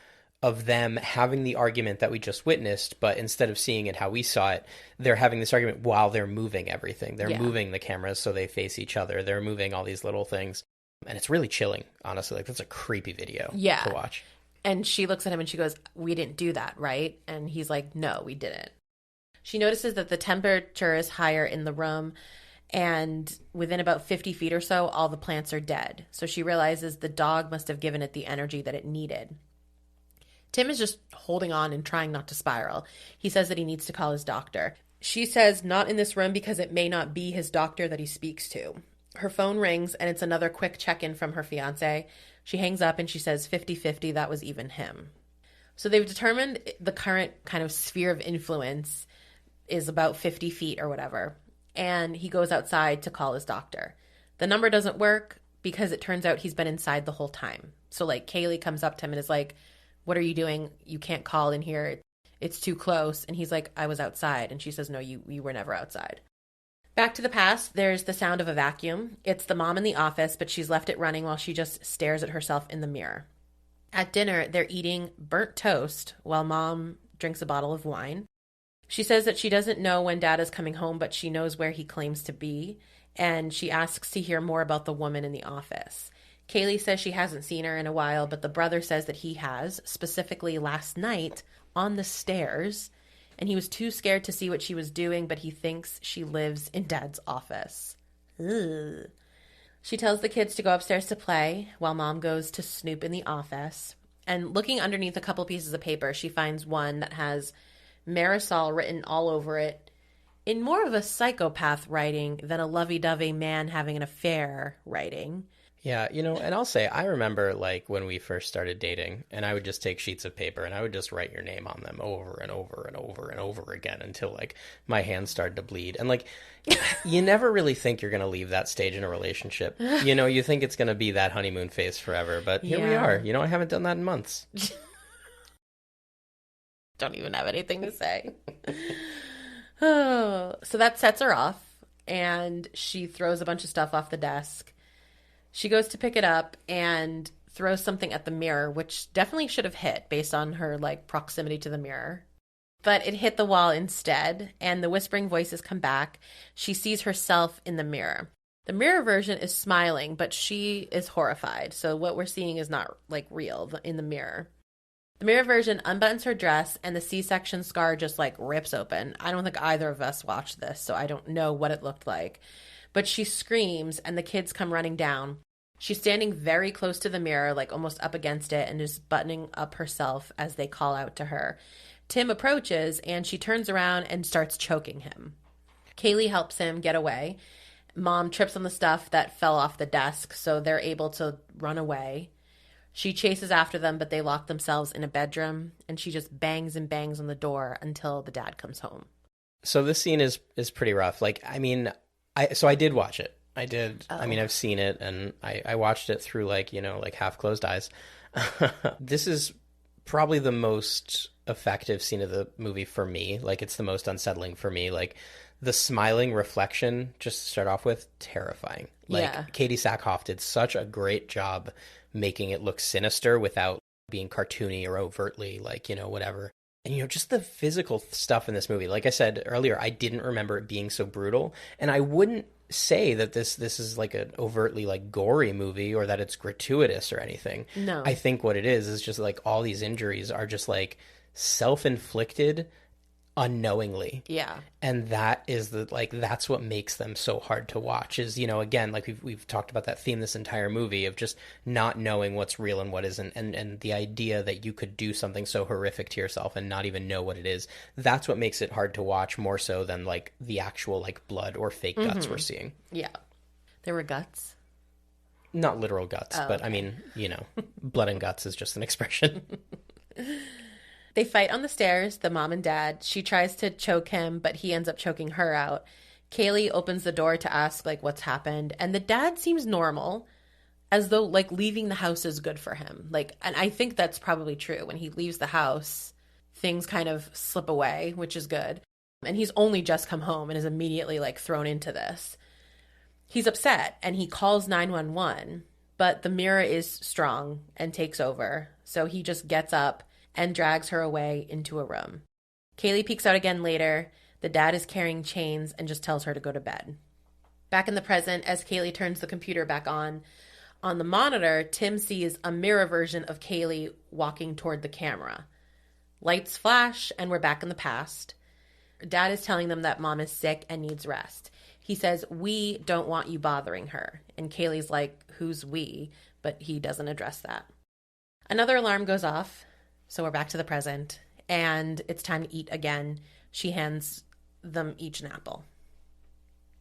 of them having the argument that we just witnessed, but instead of seeing it how we saw it, they're having this argument while they're moving everything. They're moving the cameras so they face each other. They're moving all these little things. And it's really chilling, honestly. Like, that's a creepy video to watch. And she looks at him and she goes, we didn't do that, right? And he's like, no, we didn't. She notices that the temperature is higher in the room, and within about 50 feet or so, all the plants are dead. So she realizes the dog must have given it the energy that it needed. Tim is just holding on and trying not to spiral. He says that he needs to call his doctor. She says not in this room because it may not be his doctor that he speaks to. Her phone rings, and it's another quick check-in from her fiancé. She hangs up and she says 50-50, that was even him. So they've determined the current kind of sphere of influence is about 50 feet or whatever. And he goes outside to call his doctor. The number doesn't work because it turns out he's been inside the whole time. So like Kaylee comes up to him and is like, what are you doing? You can't call in here. It's too close. And he's like, I was outside. And she says, no, you were never outside. Back to the past, there's the sound of a vacuum. It's the mom in the office, but she's left it running while she just stares at herself in the mirror. At dinner, they're eating burnt toast while mom drinks a bottle of wine. She says that she doesn't know when dad is coming home, but she knows where he claims to be. And she asks to hear more about the woman in the office. Kaylee says she hasn't seen her in a while, but the brother says that he has, specifically last night on the stairs. And he was too scared to see what she was doing, but he thinks she lives in dad's office. Ugh. She tells the kids to go upstairs to play while mom goes to snoop in the office. And looking underneath a couple pieces of paper, she finds one that has Marisol written all over it in more of a psychopath writing than a lovey-dovey man having an affair writing. Yeah, and I'll say, I remember like when we first started dating, and I would just take sheets of paper and I would just write your name on them over and over and over and over again until like my hands started to bleed. And like, you never really think you're going to leave that stage in a relationship. You think it's going to be that honeymoon phase forever, but here we are. I haven't done that in months. Don't even have anything to say. Oh, so that sets her off, and she throws a bunch of stuff off the desk. She goes to pick it up and throws something at the mirror, which definitely should have hit based on her like proximity to the mirror. But it hit the wall instead, and the whispering voices come back. She sees herself in the mirror. The mirror version is smiling, but she is horrified. So what we're seeing is not like real in the mirror. The mirror version unbuttons her dress, and the C-section scar just like rips open. I don't think either of us watched this, so I don't know what it looked like. But she screams, and the kids come running down. She's standing very close to the mirror, like almost up against it, and is buttoning up herself as they call out to her. Tim approaches, and she turns around and starts choking him. Kaylee helps him get away. Mom trips on the stuff that fell off the desk, so they're able to run away. She chases after them, but they lock themselves in a bedroom, and she just bangs and bangs on the door until the dad comes home. So this scene is pretty rough. Like, I mean, I did watch it. I did. Oh. I mean, I've seen it, and I watched it through like half closed eyes. This is probably the most effective scene of the movie for me. Like, it's the most unsettling for me. Like, the smiling reflection, just to start off with, terrifying. Like, Yeah. Katie Sackhoff did such a great job making it look sinister without being cartoony or overtly like, whatever. And, just the physical stuff in this movie. Like I said earlier, I didn't remember it being so brutal. And I wouldn't say that this is like an overtly like gory movie or that it's gratuitous or anything. No. I think what it is just like all these injuries are just like self-inflicted unknowingly. Yeah. And that is that's what makes them so hard to watch is, again, like we've talked about that theme this entire movie of just not knowing what's real and what isn't. And the idea that you could do something so horrific to yourself and not even know what it is. That's what makes it hard to watch more so than like the actual like blood or fake guts we're seeing. Yeah. There were guts. Not literal guts, Oh, but okay. I mean, blood and guts is just an expression. They fight on the stairs, the mom and dad. She tries to choke him, but he ends up choking her out. Kaylee opens the door to ask, like, what's happened. And the dad seems normal, as though, like, leaving the house is good for him. Like, and I think that's probably true. When he leaves the house, things kind of slip away, which is good. And he's only just come home and is immediately, like, thrown into this. He's upset, and he calls 911, but the mirror is strong and takes over. So he just gets up and drags her away into a room. Kaylee peeks out again later. The dad is carrying chains and just tells her to go to bed. Back in the present, as Kaylee turns the computer back on the monitor, Tim sees a mirror version of Kaylee walking toward the camera. Lights flash, and we're back in the past. Dad is telling them that mom is sick and needs rest. He says, we don't want you bothering her. And Kaylee's like, who's we? But he doesn't address that. Another alarm goes off. So we're back to the present, and it's time to eat again. She hands them each an apple.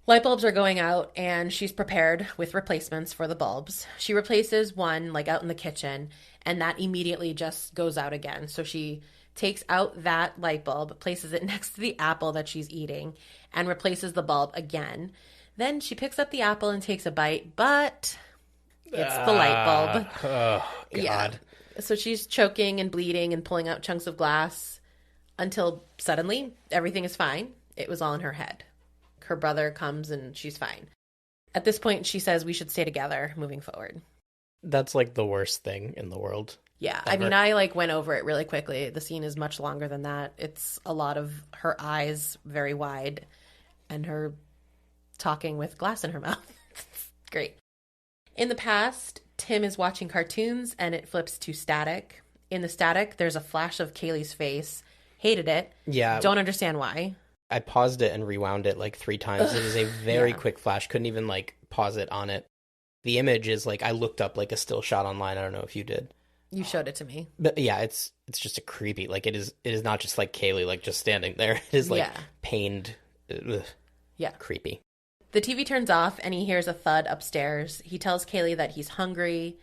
Light bulbs are going out, and she's prepared with replacements for the bulbs. She replaces one, like, out in the kitchen, and that immediately just goes out again. So she takes out that light bulb, places it next to the apple that she's eating, and replaces the bulb again. Then she picks up the apple and takes a bite, but it's the light bulb. Oh, God. Yeah. So she's choking and bleeding and pulling out chunks of glass until suddenly everything is fine. It was all in her head. Her brother comes and she's fine. At this point, she says we should stay together moving forward. That's like the worst thing in the world. Yeah. Ever. I mean, I like went over it really quickly. The scene is much longer than that. It's a lot of her eyes very wide and her talking with glass in her mouth. It's great. In the past, Tim is watching cartoons and it flips to static. In the static, there's a flash of Kaylee's face. Hated it. Yeah. Don't understand why. I paused it and rewound it like 3 times. It is a very quick flash. Couldn't even like pause it on it. The image is like, I looked up like a still shot online. I don't know if you did. You showed it to me. But yeah, it's just a creepy, like it is not just like Kaylee like just standing there. It is like pained. Ugh, yeah. Creepy. The TV turns off and he hears a thud upstairs. He tells Kaylee that he's hungry,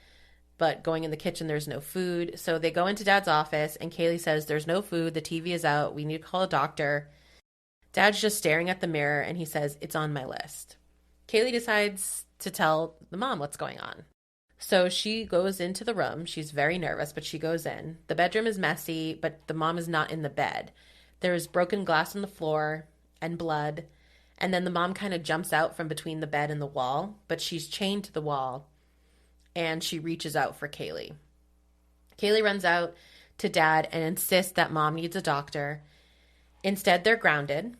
but going in the kitchen, there's no food. So they go into Dad's office and Kaylee says, there's no food. The TV is out. We need to call a doctor. Dad's just staring at the mirror and he says, it's on my list. Kaylee decides to tell the mom what's going on. So she goes into the room. She's very nervous, but she goes in. The bedroom is messy, but the mom is not in the bed. There is broken glass on the floor and blood. And then the mom kind of jumps out from between the bed and the wall, but she's chained to the wall and she reaches out for Kaylee. Kaylee runs out to Dad and insists that mom needs a doctor. Instead, they're grounded.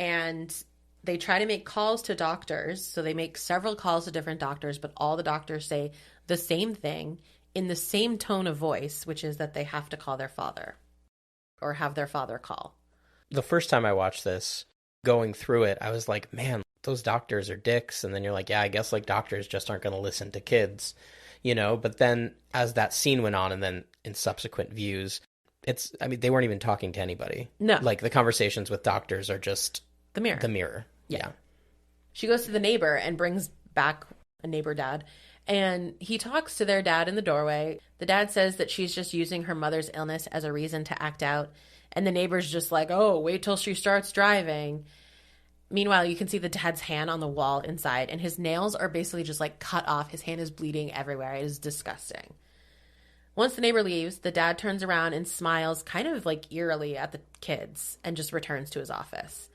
And they try to make calls to doctors. So they make several calls to different doctors, but all the doctors say the same thing in the same tone of voice, which is that they have to call their father or have their father call. The first time I watched this, going through it, I was like, man, those doctors are dicks. And then you're like, yeah, I guess like doctors just aren't going to listen to kids, you know? But then as that scene went on and then in subsequent views, they weren't even talking to anybody. No. Like the conversations with doctors are just the mirror. The mirror. Yeah. She goes to the neighbor and brings back a neighbor dad. And he talks to their dad in the doorway. The dad says that she's just using her mother's illness as a reason to act out. And the neighbor's just like, oh, wait till she starts driving. Meanwhile, you can see the dad's hand on the wall inside. And his nails are basically just like cut off. His hand is bleeding everywhere. It is disgusting. Once the neighbor leaves, the dad turns around and smiles kind of like eerily at the kids and just returns to his office.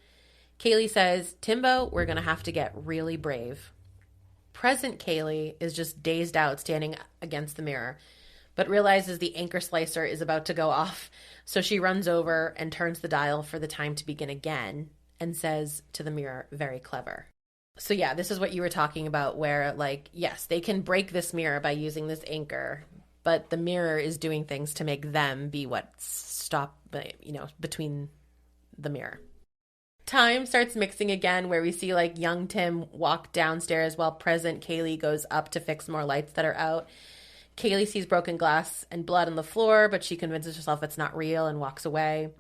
Kaylee says, Timbo, we're going to have to get really brave. Present Kaylee is just dazed out standing against the mirror, but realizes the anchor slicer is about to go off. So she runs over and turns the dial for the time to begin again and says to the mirror, very clever. So yeah, this is what you were talking about where like, yes, they can break this mirror by using this anchor, but the mirror is doing things to make them be what stop, between the mirror. Time starts mixing again where we see like young Tim walk downstairs while present Kaylee goes up to fix more lights that are out. Kaylee sees broken glass and blood on the floor, but she convinces herself it's not real and walks away.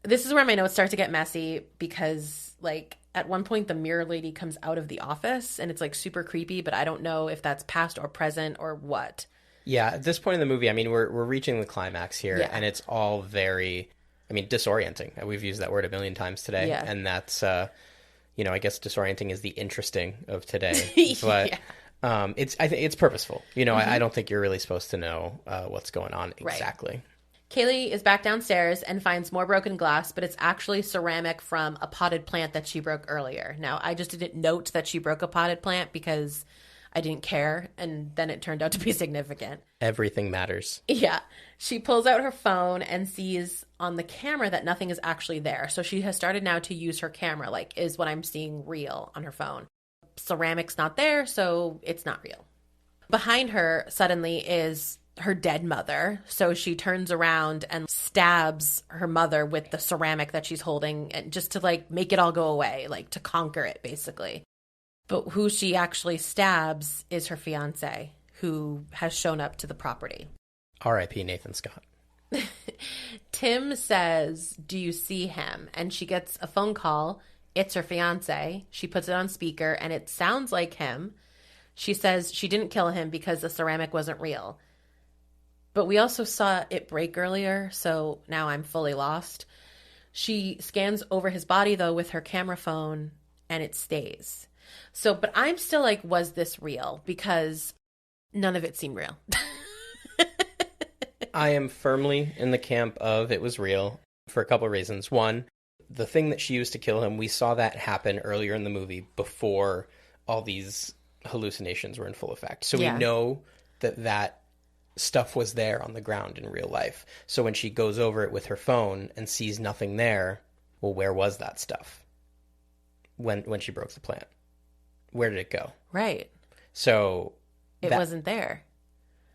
This is where my notes start to get messy because like at one point the mirror lady comes out of the office and it's like super creepy, but I don't know if that's past or present or what. Yeah, at this point in the movie, I mean, we're reaching the climax here and it's all very... disorienting. We've used that word a million times today. Yeah. And that's, I guess disorienting is the interesting of today. But I think it's purposeful. I don't think you're really supposed to know what's going on exactly. Right. Kaylee is back downstairs and finds more broken glass, but it's actually ceramic from a potted plant that she broke earlier. Now, I just didn't note that she broke a potted plant because I didn't care, and then it turned out to be significant. Everything matters. Yeah. She pulls out her phone and sees on the camera that nothing is actually there. So she has started now to use her camera, like, is what I'm seeing real on her phone? Ceramic's not there, so it's not real. Behind her, suddenly, is her dead mother. So she turns around and stabs her mother with the ceramic that she's holding, and just to, like, make it all go away, like, to conquer it, basically. But who she actually stabs is her fiancé, who has shown up to the property. R.I.P. Nathan Scott. Tim says, do you see him? And she gets a phone call, It's her fiance. She puts it on speaker, and it sounds like him. She says she didn't kill him because the ceramic wasn't real. But we also saw it break earlier, so now I'm fully lost. She scans over his body, though, with her camera phone, and it stays. So, but I'm still like, was this real? Because none of it seemed real. I am firmly in the camp of it was real for a couple of reasons. One, the thing that she used to kill him, we saw that happen earlier in the movie before all these hallucinations were in full effect. So we know that stuff was there on the ground in real life. So when she goes over it with her phone and sees nothing there, well, where was that stuff when she broke the plant? Where did it go? Right. So it wasn't there.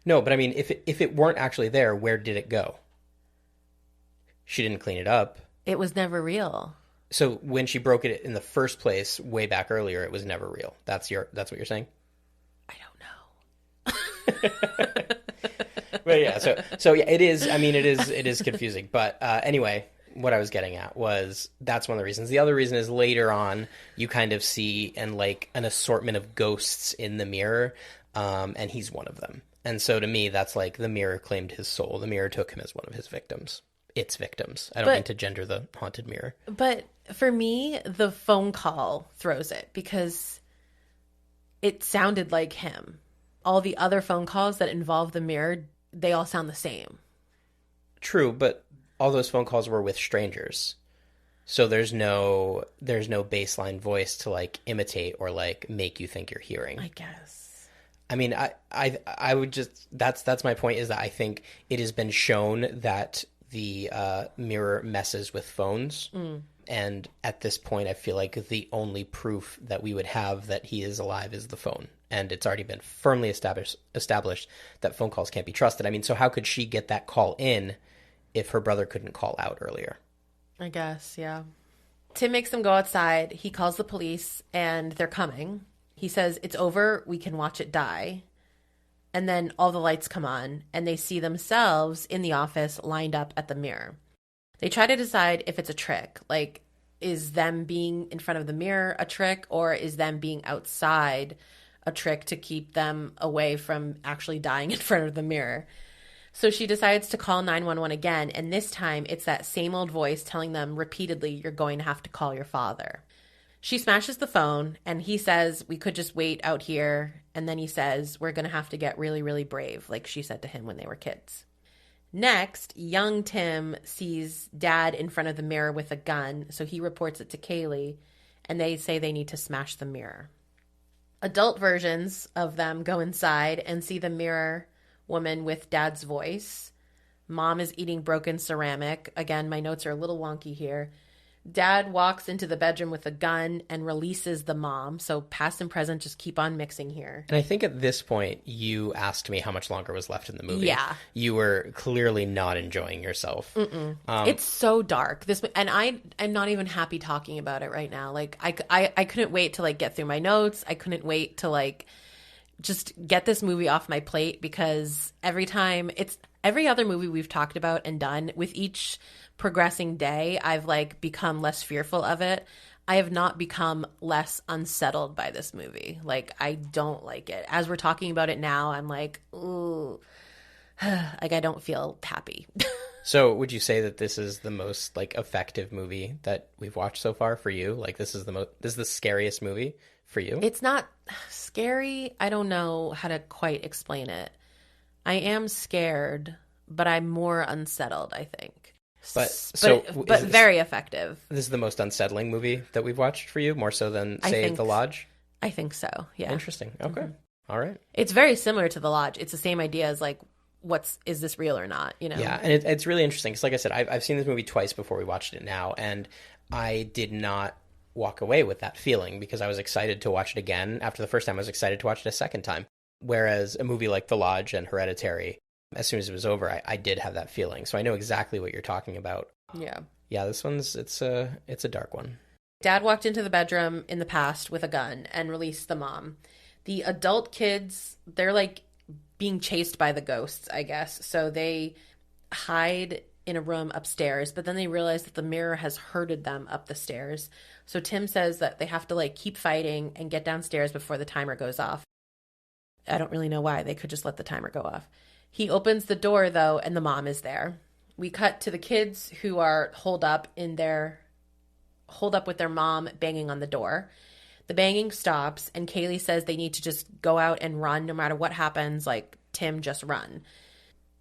No, but I mean, if it weren't actually there, where did it go? She didn't clean it up. It was never real. So when she broke it in the first place, way back earlier, it was never real. That's what you're saying? I don't know. But yeah, so yeah, it is. I mean, it is confusing. But anyway, what I was getting at was that's one of the reasons. The other reason is later on, you kind of see an assortment of ghosts in the mirror, and he's one of them. And so to me, that's like the mirror claimed his soul. The mirror took him as one of his victims. Its victims. I don't mean to gender the haunted mirror. But for me, the phone call throws it because it sounded like him. All the other phone calls that involve the mirror, they all sound the same. True, but all those phone calls were with strangers. So there's no baseline voice to like imitate or like make you think you're hearing. I guess. I mean, I would just that's my point, is that I think it has been shown that the mirror messes with phones. And at this point, I feel like the only proof that we would have that he is alive is the phone. And it's already been firmly established that phone calls can't be trusted. I mean, so how could she get that call in if her brother couldn't call out earlier? I guess, yeah. Tim makes them go outside. He calls the police, and they're coming. He says, it's over. We can watch it die. And then all the lights come on, and they see themselves in the office lined up at the mirror. They try to decide if it's a trick. Like, is them being in front of the mirror a trick, or is them being outside a trick to keep them away from actually dying in front of the mirror? So she decides to call 911 again, and this time it's that same old voice telling them repeatedly, you're going to have to call your father. She smashes the phone, and he says, we could just wait out here. And then he says, we're going to have to get really, really brave, like she said to him when they were kids. Next, young Tim sees Dad in front of the mirror with a gun, so he reports it to Kaylee, and they say they need to smash the mirror. Adult versions of them go inside and see the mirror woman with Dad's voice. Mom is eating broken ceramic. Again, my notes are a little wonky here. Dad walks into the bedroom with a gun and releases the mom. So past and present just keep on mixing here. And I think at this point, you asked me how much longer was left in the movie. Yeah. You were clearly not enjoying yourself. It's so dark. And I'm not even happy talking about it right now. Like, I couldn't wait to, like, get through my notes. I couldn't wait to, like, just get this movie off my plate, because every other movie we've talked about and done, with each progressing day, I've like become less fearful of it. I have not become less unsettled by this movie. Like, I don't like it. As we're talking about it now, I'm like, ooh, like I don't feel happy. So would you say that this is the most like effective movie that we've watched so far for you? Like this is the scariest movie for you? It's not scary. I don't know how to quite explain it. I am scared, but I'm more unsettled, I think. But very effective. This is the most unsettling movie that we've watched for you, more so than, say, The Lodge? I think so, yeah. Interesting. Okay. All right. It's very similar to The Lodge. It's the same idea as, like, is this real or not, you know? Yeah, and it's really interesting. Because like I said, I've seen this movie twice before we watched it now, and I did not walk away with that feeling, because I was excited to watch it again. After the first time, I was excited to watch it a second time. Whereas a movie like The Lodge and Hereditary, as soon as it was over, I did have that feeling. So I know exactly what you're talking about. Yeah. Yeah, this one's, it's a dark one. Dad walked into the bedroom in the past with a gun and released the mom. The adult kids, they're like being chased by the ghosts, I guess. So they hide in a room upstairs, but then they realize that the mirror has herded them up the stairs. So Tim says that they have to like keep fighting and get downstairs before the timer goes off. I don't really know why. They could just let the timer go off. He opens the door though, and the mom is there. We cut to the kids who are holed up with their mom banging on the door. The banging stops, and Kaylee says they need to just go out and run no matter what happens. Like, Tim, just run.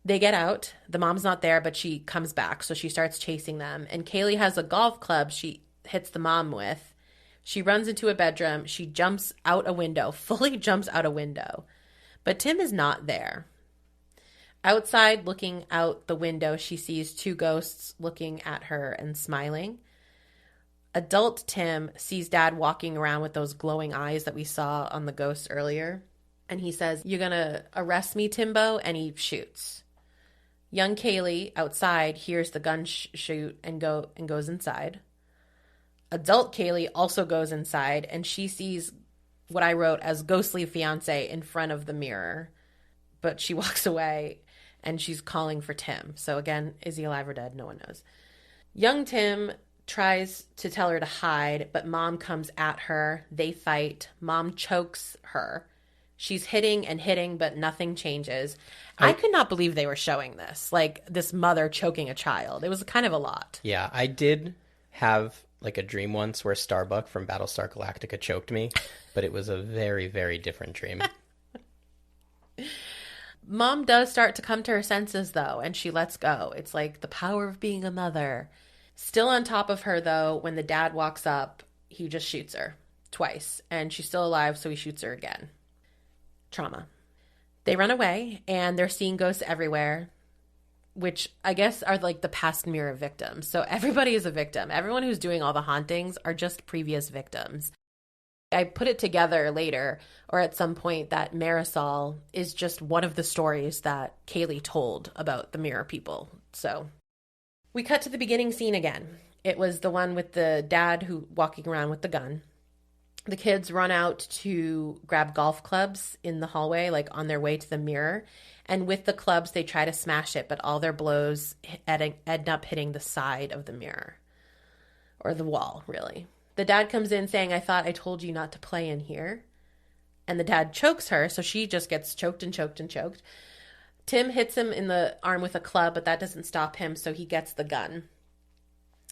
They get out. The mom's not there, but she comes back, so she starts chasing them. And Kaylee has a golf club she hits the mom with. She runs into a bedroom. She jumps out a window, fully jumps out a window. But Tim is not there. Outside, looking out the window, she sees two ghosts looking at her and smiling. Adult Tim sees Dad walking around with those glowing eyes that we saw on the ghosts earlier. And he says, "You're going to arrest me, Timbo?" And he shoots. Young Kaylee outside hears the gun shoot and goes inside. Adult Kaylee also goes inside, and she sees what I wrote as ghostly fiance in front of the mirror. But she walks away, and she's calling for Tim. So again, is he alive or dead? No one knows. Young Tim tries to tell her to hide, but Mom comes at her. They fight. Mom chokes her. She's hitting and hitting, but nothing changes. I could not believe they were showing this, like this mother choking a child. It was kind of a lot. Yeah, I did have like a dream once where Starbuck from Battlestar Galactica choked me, but it was a very, very different dream. Mom does start to come to her senses, though, and she lets go. It's like the power of being a mother. Still on top of her, though, when the dad walks up, he just shoots her twice, and she's still alive, so he shoots her again. Trauma. They run away, and they're seeing ghosts everywhere, which I guess are like the past mirror victims. So everybody is a victim. Everyone who's doing all the hauntings are just previous victims. I put it together later, or at some point, that Marisol is just one of the stories that Kaylee told about the mirror people. So we cut to the beginning scene again. It was the one with the dad who walking around with the gun. The kids run out to grab golf clubs in the hallway, like on their way to the mirror. And with the clubs, they try to smash it, but all their blows end up hitting the side of the mirror. Or the wall, really. The dad comes in saying, "I thought I told you not to play in here." And the dad chokes her, so she just gets choked and choked and choked. Tim hits him in the arm with a club, but that doesn't stop him, so he gets the gun.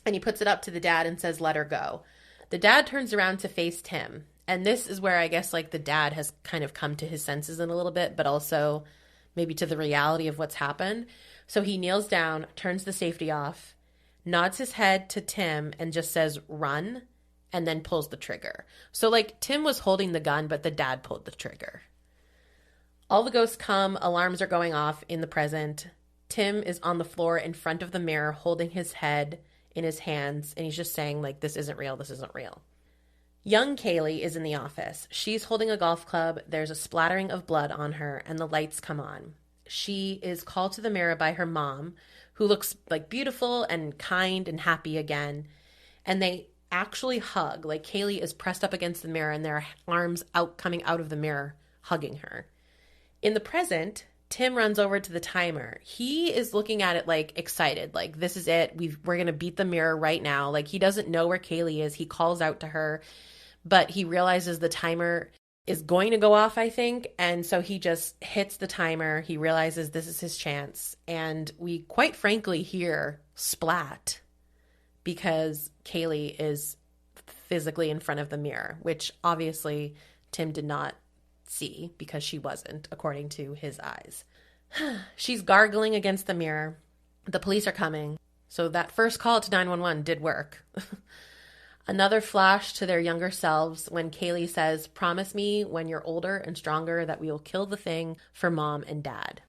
And he puts it up to the dad and says, "Let her go." The dad turns around to face Tim. And this is where I guess like the dad has kind of come to his senses in a little bit, but also maybe to the reality of what's happened. So he kneels down, turns the safety off, nods his head to Tim and just says, "Run," and then pulls the trigger. So like Tim was holding the gun, but the dad pulled the trigger. All the ghosts come, alarms are going off in the present. Tim is on the floor in front of the mirror holding his head in his hands, and he's just saying like, "This isn't real, this isn't real." Young Kaylee is in the office. She's holding a golf club. There's a splattering of blood on her, and the lights come on. She is called to the mirror by her mom, who looks like beautiful and kind and happy again. And they actually hug. Like Kaylee is pressed up against the mirror, and there are arms coming out of the mirror, hugging her. In the present, Tim runs over to the timer. He is looking at it like excited, like this is it. We're going to beat the mirror right now. Like he doesn't know where Kaylee is. He calls out to her, but he realizes the timer is going to go off, I think. And so he just hits the timer. He realizes this is his chance. And we quite frankly hear splat because Kaylee is physically in front of the mirror, which obviously Tim did not see because she wasn't, according to his eyes. She's gargling against the mirror. The police are coming. So that first call to 911 did work. Another flash to their younger selves when Kaylee says, "Promise me when you're older and stronger that we will kill the thing for Mom and Dad."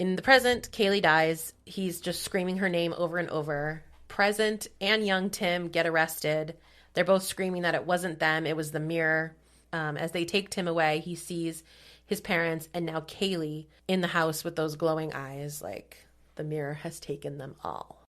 In the present, Kaylee dies. He's just screaming her name over and over. Present and young Tim get arrested. They're both screaming that it wasn't them, it was the mirror. As they take Tim away, he sees his parents and now Kaylee in the house with those glowing eyes, like the mirror has taken them all.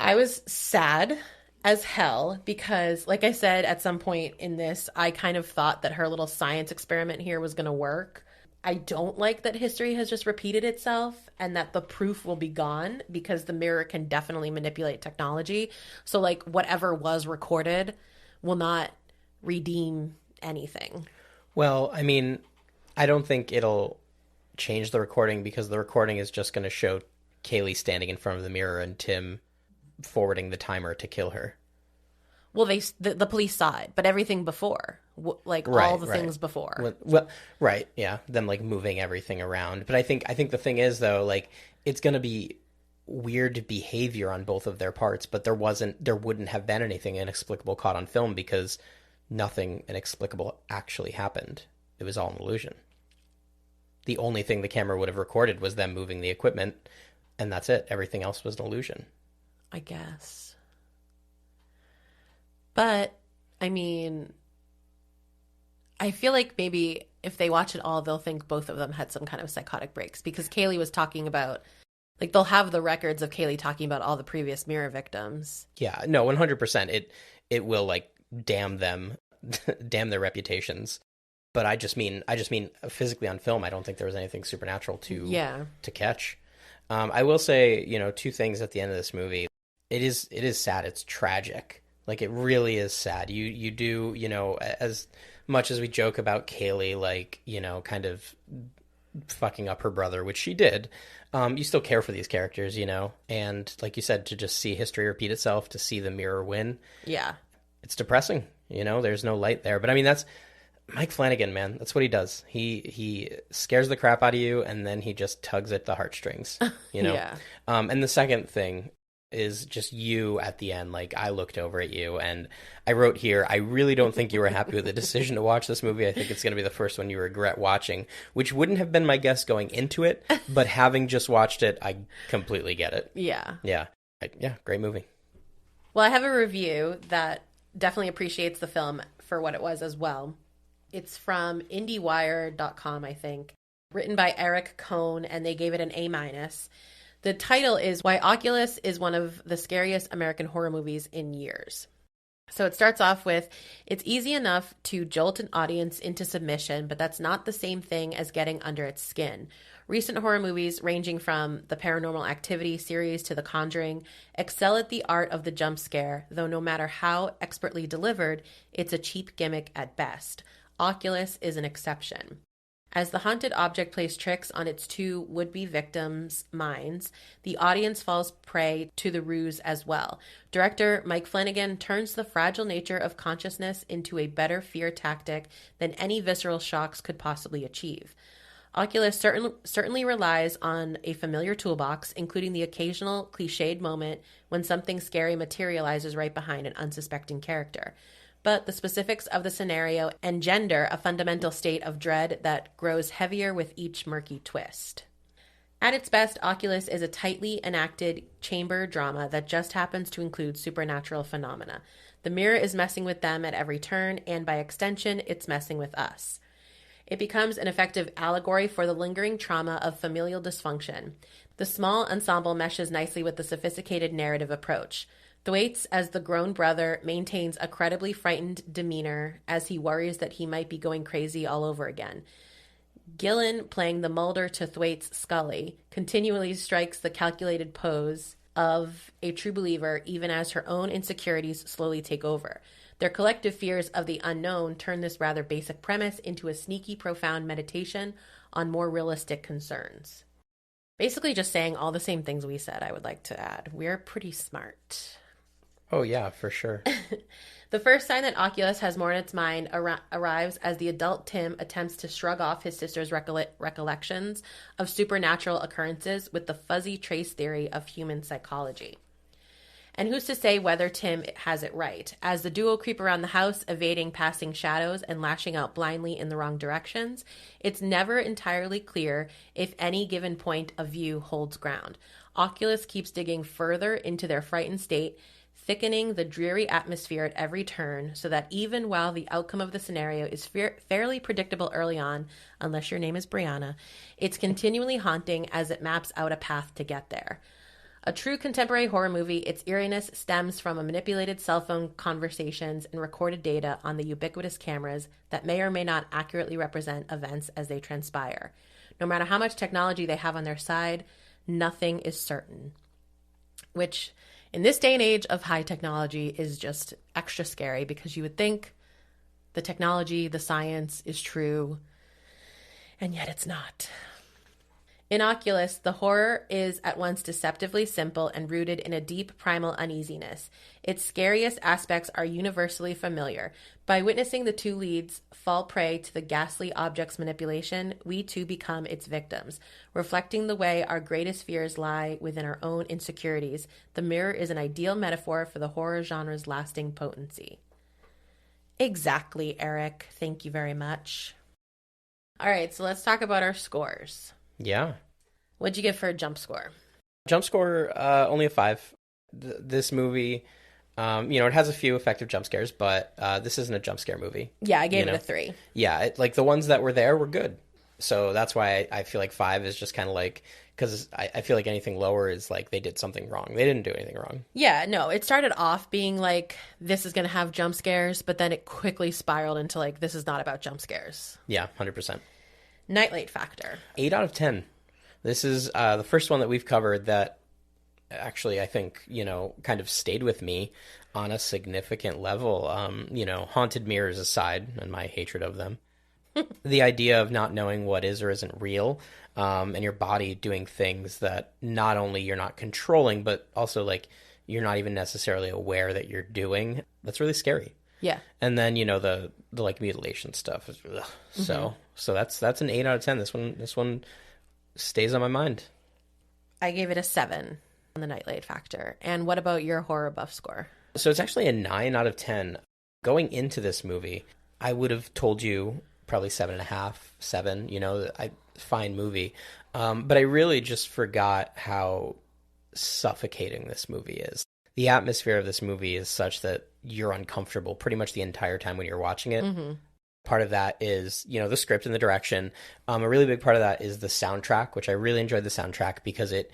I was sad as hell because, like I said, at some point in this, I kind of thought that her little science experiment here was going to work. I don't like that history has just repeated itself and that the proof will be gone because the mirror can definitely manipulate technology. So, like, whatever was recorded will not redeem anything. Well, I mean, I don't think it'll change the recording because the recording is just going to show Kaylee standing in front of the mirror and Tim forwarding the timer to kill her. Well, the police saw it, but everything before, like all the things before. Well, right, yeah, them like moving everything around. But I think the thing is though, like it's going to be weird behavior on both of their parts, but there wouldn't have been anything inexplicable caught on film because nothing inexplicable actually happened. It was all an illusion. The only thing the camera would have recorded was them moving the equipment, and that's it. Everything else was an illusion. I guess. But, I mean, I feel like maybe if they watch it all, they'll think both of them had some kind of psychotic breaks because Kaylee was talking about, like, they'll have the records of Kaylee talking about all the previous mirror victims. Yeah, no, 100%. It will, like, damn them, damn their reputations. But I just mean physically on film, I don't think there was anything supernatural to catch. I will say, two things at the end of this movie. It is sad. It's tragic. Like, it really is sad. You do, as much as we joke about Kaylee, like, kind of fucking up her brother, which she did, you still care for these characters, and like you said, to just see history repeat itself, to see the mirror win. Yeah. It's depressing, there's no light there. But I mean, that's Mike Flanagan, man. That's what he does. He scares the crap out of you, and then he just tugs at the heartstrings, Yeah. And the second thing is just you at the end. Like, I looked over at you and I wrote here, I really don't think you were happy with the decision to watch this movie. I think it's going to be the first one you regret watching, which wouldn't have been my guess going into it, but having just watched it, I completely get it. Yeah. Yeah. Yeah. Great movie. Well, I have a review that definitely appreciates the film for what it was as well. It's from IndieWire.com, I think, written by Eric Cohn, and they gave it an A-. The title is Why Oculus is One of the Scariest American Horror Movies in Years. So it starts off with, it's easy enough to jolt an audience into submission, but that's not the same thing as getting under its skin. Recent horror movies, ranging from the Paranormal Activity series to The Conjuring, excel at the art of the jump scare, though no matter how expertly delivered, it's a cheap gimmick at best. Oculus is an exception. As the haunted object plays tricks on its two would-be victims' minds, the audience falls prey to the ruse as well. Director Mike Flanagan turns the fragile nature of consciousness into a better fear tactic than any visceral shocks could possibly achieve. Oculus certainly relies on a familiar toolbox, including the occasional cliched moment when something scary materializes right behind an unsuspecting character. But the specifics of the scenario engender a fundamental state of dread that grows heavier with each murky twist. At its best, Oculus is a tightly enacted chamber drama that just happens to include supernatural phenomena. The mirror is messing with them at every turn, and by extension, it's messing with us. It becomes an effective allegory for the lingering trauma of familial dysfunction. The small ensemble meshes nicely with the sophisticated narrative approach. Thwaites, as the grown brother, maintains a credibly frightened demeanor as he worries that he might be going crazy all over again. Gillen, playing the Mulder to Thwaites Scully, continually strikes the calculated pose of a true believer even as her own insecurities slowly take over. Their collective fears of the unknown turn this rather basic premise into a sneaky, profound meditation on more realistic concerns. Basically just saying all the same things we said, I would like to add. We're pretty smart. Oh, yeah, for sure. The first sign that Oculus has more in its mind arrives as the adult Tim attempts to shrug off his sister's recollections of supernatural occurrences with the fuzzy trace theory of human psychology. And who's to say whether Tim has it right? As the duo creep around the house, evading passing shadows and lashing out blindly in the wrong directions, it's never entirely clear if any given point of view holds ground. Oculus keeps digging further into their frightened state, thickening the dreary atmosphere at every turn so that even while the outcome of the scenario is fairly predictable early on, unless your name is Briana, it's continually haunting as it maps out a path to get there. A true contemporary horror movie, its eeriness stems from a manipulated cell phone conversations and recorded data on the ubiquitous cameras that may or may not accurately represent events as they transpire. No matter how much technology they have on their side, nothing is certain. Which, in this day and age of high technology, is just extra scary because you would think the technology, the science is true, and yet it's not. In Oculus, the horror is at once deceptively simple and rooted in a deep primal uneasiness. Its scariest aspects are universally familiar. By witnessing the two leads fall prey to the ghastly object's manipulation, we too become its victims. Reflecting the way our greatest fears lie within our own insecurities, the mirror is an ideal metaphor for the horror genre's lasting potency. Exactly, Eric. Thank you very much. All right, so let's talk about our scores. Yeah. What'd you give for a jump score? Jump score, only a 5. This movie, it has a few effective jump scares, but this isn't a jump scare movie. Yeah, I gave it a 3. Yeah, like the ones that were there were good. So that's why I feel like 5 is just kind of like, because I feel like anything lower is like they did something wrong. They didn't do anything wrong. Yeah, no, it started off being like, this is going to have jump scares, but then it quickly spiraled into like, this is not about jump scares. Yeah, 100%. Night late factor. 8 out of 10. This is the first one that we've covered that actually I think, kind of stayed with me on a significant level. Haunted mirrors aside and my hatred of them. The idea of not knowing what is or isn't real, and your body doing things that not only you're not controlling, but also like you're not even necessarily aware that you're doing. That's really scary. Yeah. And then, the like mutilation stuff is so that's an 8 out of 10. This one stays on my mind. I gave it a 7 on the night late factor. And what about your horror buff score? So it's actually a 9 out of 10. Going into this movie, I would have told you probably 7.5, 7, fine movie. But I really just forgot how suffocating this movie is. The atmosphere of this movie is such that you're uncomfortable pretty much the entire time when you're watching it. Mm-hmm. Part of that is, the script and the direction. A really big part of that is the soundtrack, which I really enjoyed the soundtrack because it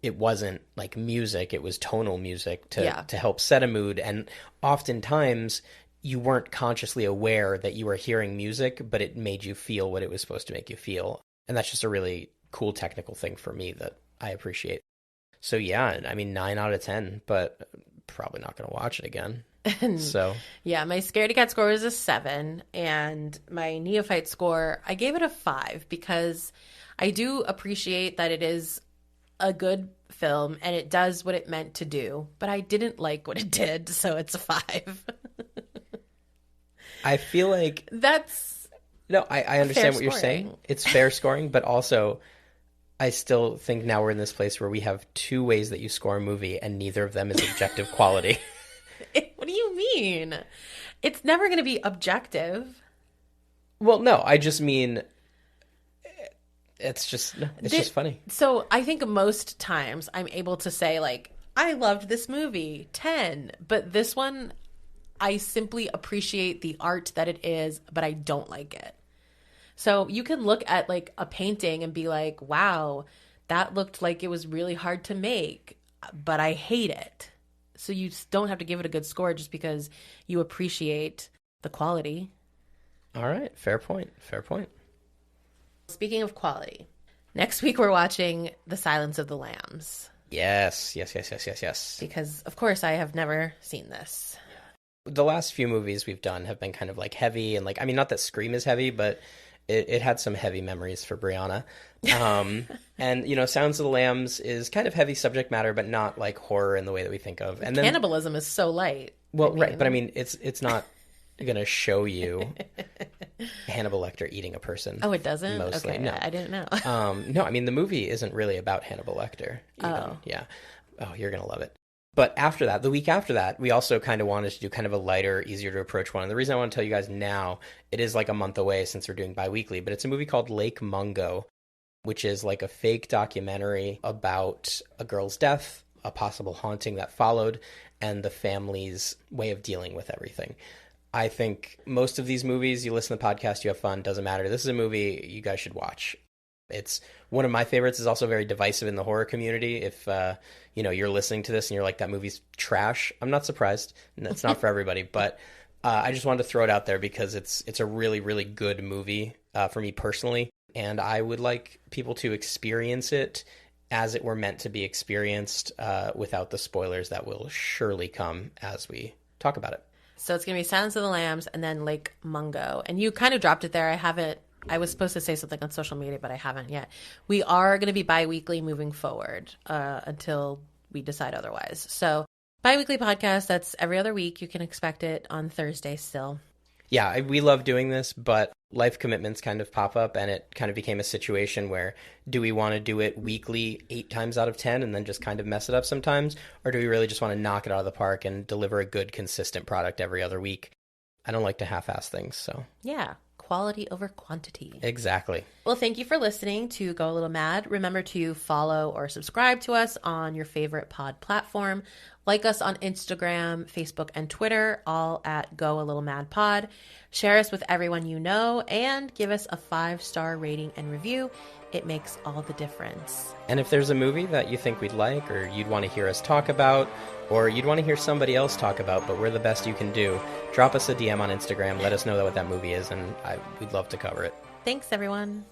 wasn't like music. It was tonal music to help set a mood. And oftentimes you weren't consciously aware that you were hearing music, but it made you feel what it was supposed to make you feel. And that's just a really cool technical thing for me that I appreciate. So yeah, 9 out of 10, but probably not going to watch it again. So yeah, my scaredy cat score is a 7, and my neophyte score, I gave it a 5 because I do appreciate that it is a good film and it does what it meant to do, but I didn't like what it did, so it's a 5. I feel like that's I understand what you're saying. It's fair scoring, but also I still think now we're in this place where we have 2 ways that you score a movie and neither of them is objective quality. What do you mean? It's never going to be objective. Well, no, I just mean it's just funny. So I think most times I'm able to say like, I loved this movie, 10, but this one, I simply appreciate the art that it is, but I don't like it. So you can look at like a painting and be like, wow, that looked like it was really hard to make, but I hate it. So you don't have to give it a good score just because you appreciate the quality. All right. Fair point. Speaking of quality, next week we're watching The Silence of the Lambs. Yes. Because, of course, I have never seen this. The last few movies we've done have been kind of like heavy and like, not that Scream is heavy, but it had some heavy memories for Briana. And, Sounds of the Lambs is kind of heavy subject matter, but not like horror in the way that we think of. And cannibalism is so light. Well, right. But it's not going to show you Hannibal Lecter eating a person. Oh, it doesn't? Mostly. Okay, no. I didn't know. No, the movie isn't really about Hannibal Lecter. Even. Oh. Yeah. Oh, you're going to love it. But after that, the week after that, we also kind of wanted to do kind of a lighter, easier to approach one. And the reason I want to tell you guys now, it is like a month away since we're doing bi-weekly, but it's a movie called Lake Mungo, which is like a fake documentary about a girl's death, a possible haunting that followed, and the family's way of dealing with everything. I think most of these movies, you listen to the podcast, you have fun, doesn't matter. This is a movie you guys should watch. It's one of my favorites. Is also very divisive in the horror community. If you're listening to this and you're like, that movie's trash, I'm not surprised. It's not for everybody, but I just wanted to throw it out there because it's a really, really good movie for me personally, and I would like people to experience it as it were meant to be experienced, without the spoilers that will surely come as we talk about it. So it's going to be Silence of the Lambs and then Lake Mungo. And you kind of dropped it there. I was supposed to say something on social media, but I haven't yet. We are going to be bi-weekly moving forward until we decide otherwise. So bi-weekly podcast, that's every other week. You can expect it on Thursday still. Yeah, we love doing this, but life commitments kind of pop up, and it kind of became a situation where, do we want to do it weekly 8 times out of 10 and then just kind of mess it up sometimes? Or do we really just want to knock it out of the park and deliver a good, consistent product every other week? I don't like to half-ass things, so. Yeah, quality over quantity. Exactly. Well, thank you for listening to Go a Little Mad. Remember to follow or subscribe to us on your favorite pod platform. Like us on Instagram, Facebook, and Twitter, all at Go a Little Mad Pod. Share us with everyone you know, and give us a 5-star rating and review. It makes all the difference. And if there's a movie that you think we'd like, or you'd want to hear us talk about, or you'd want to hear somebody else talk about, but we're the best you can do, drop us a DM on Instagram. Let us know what that movie is, and we'd love to cover it. Thanks, everyone.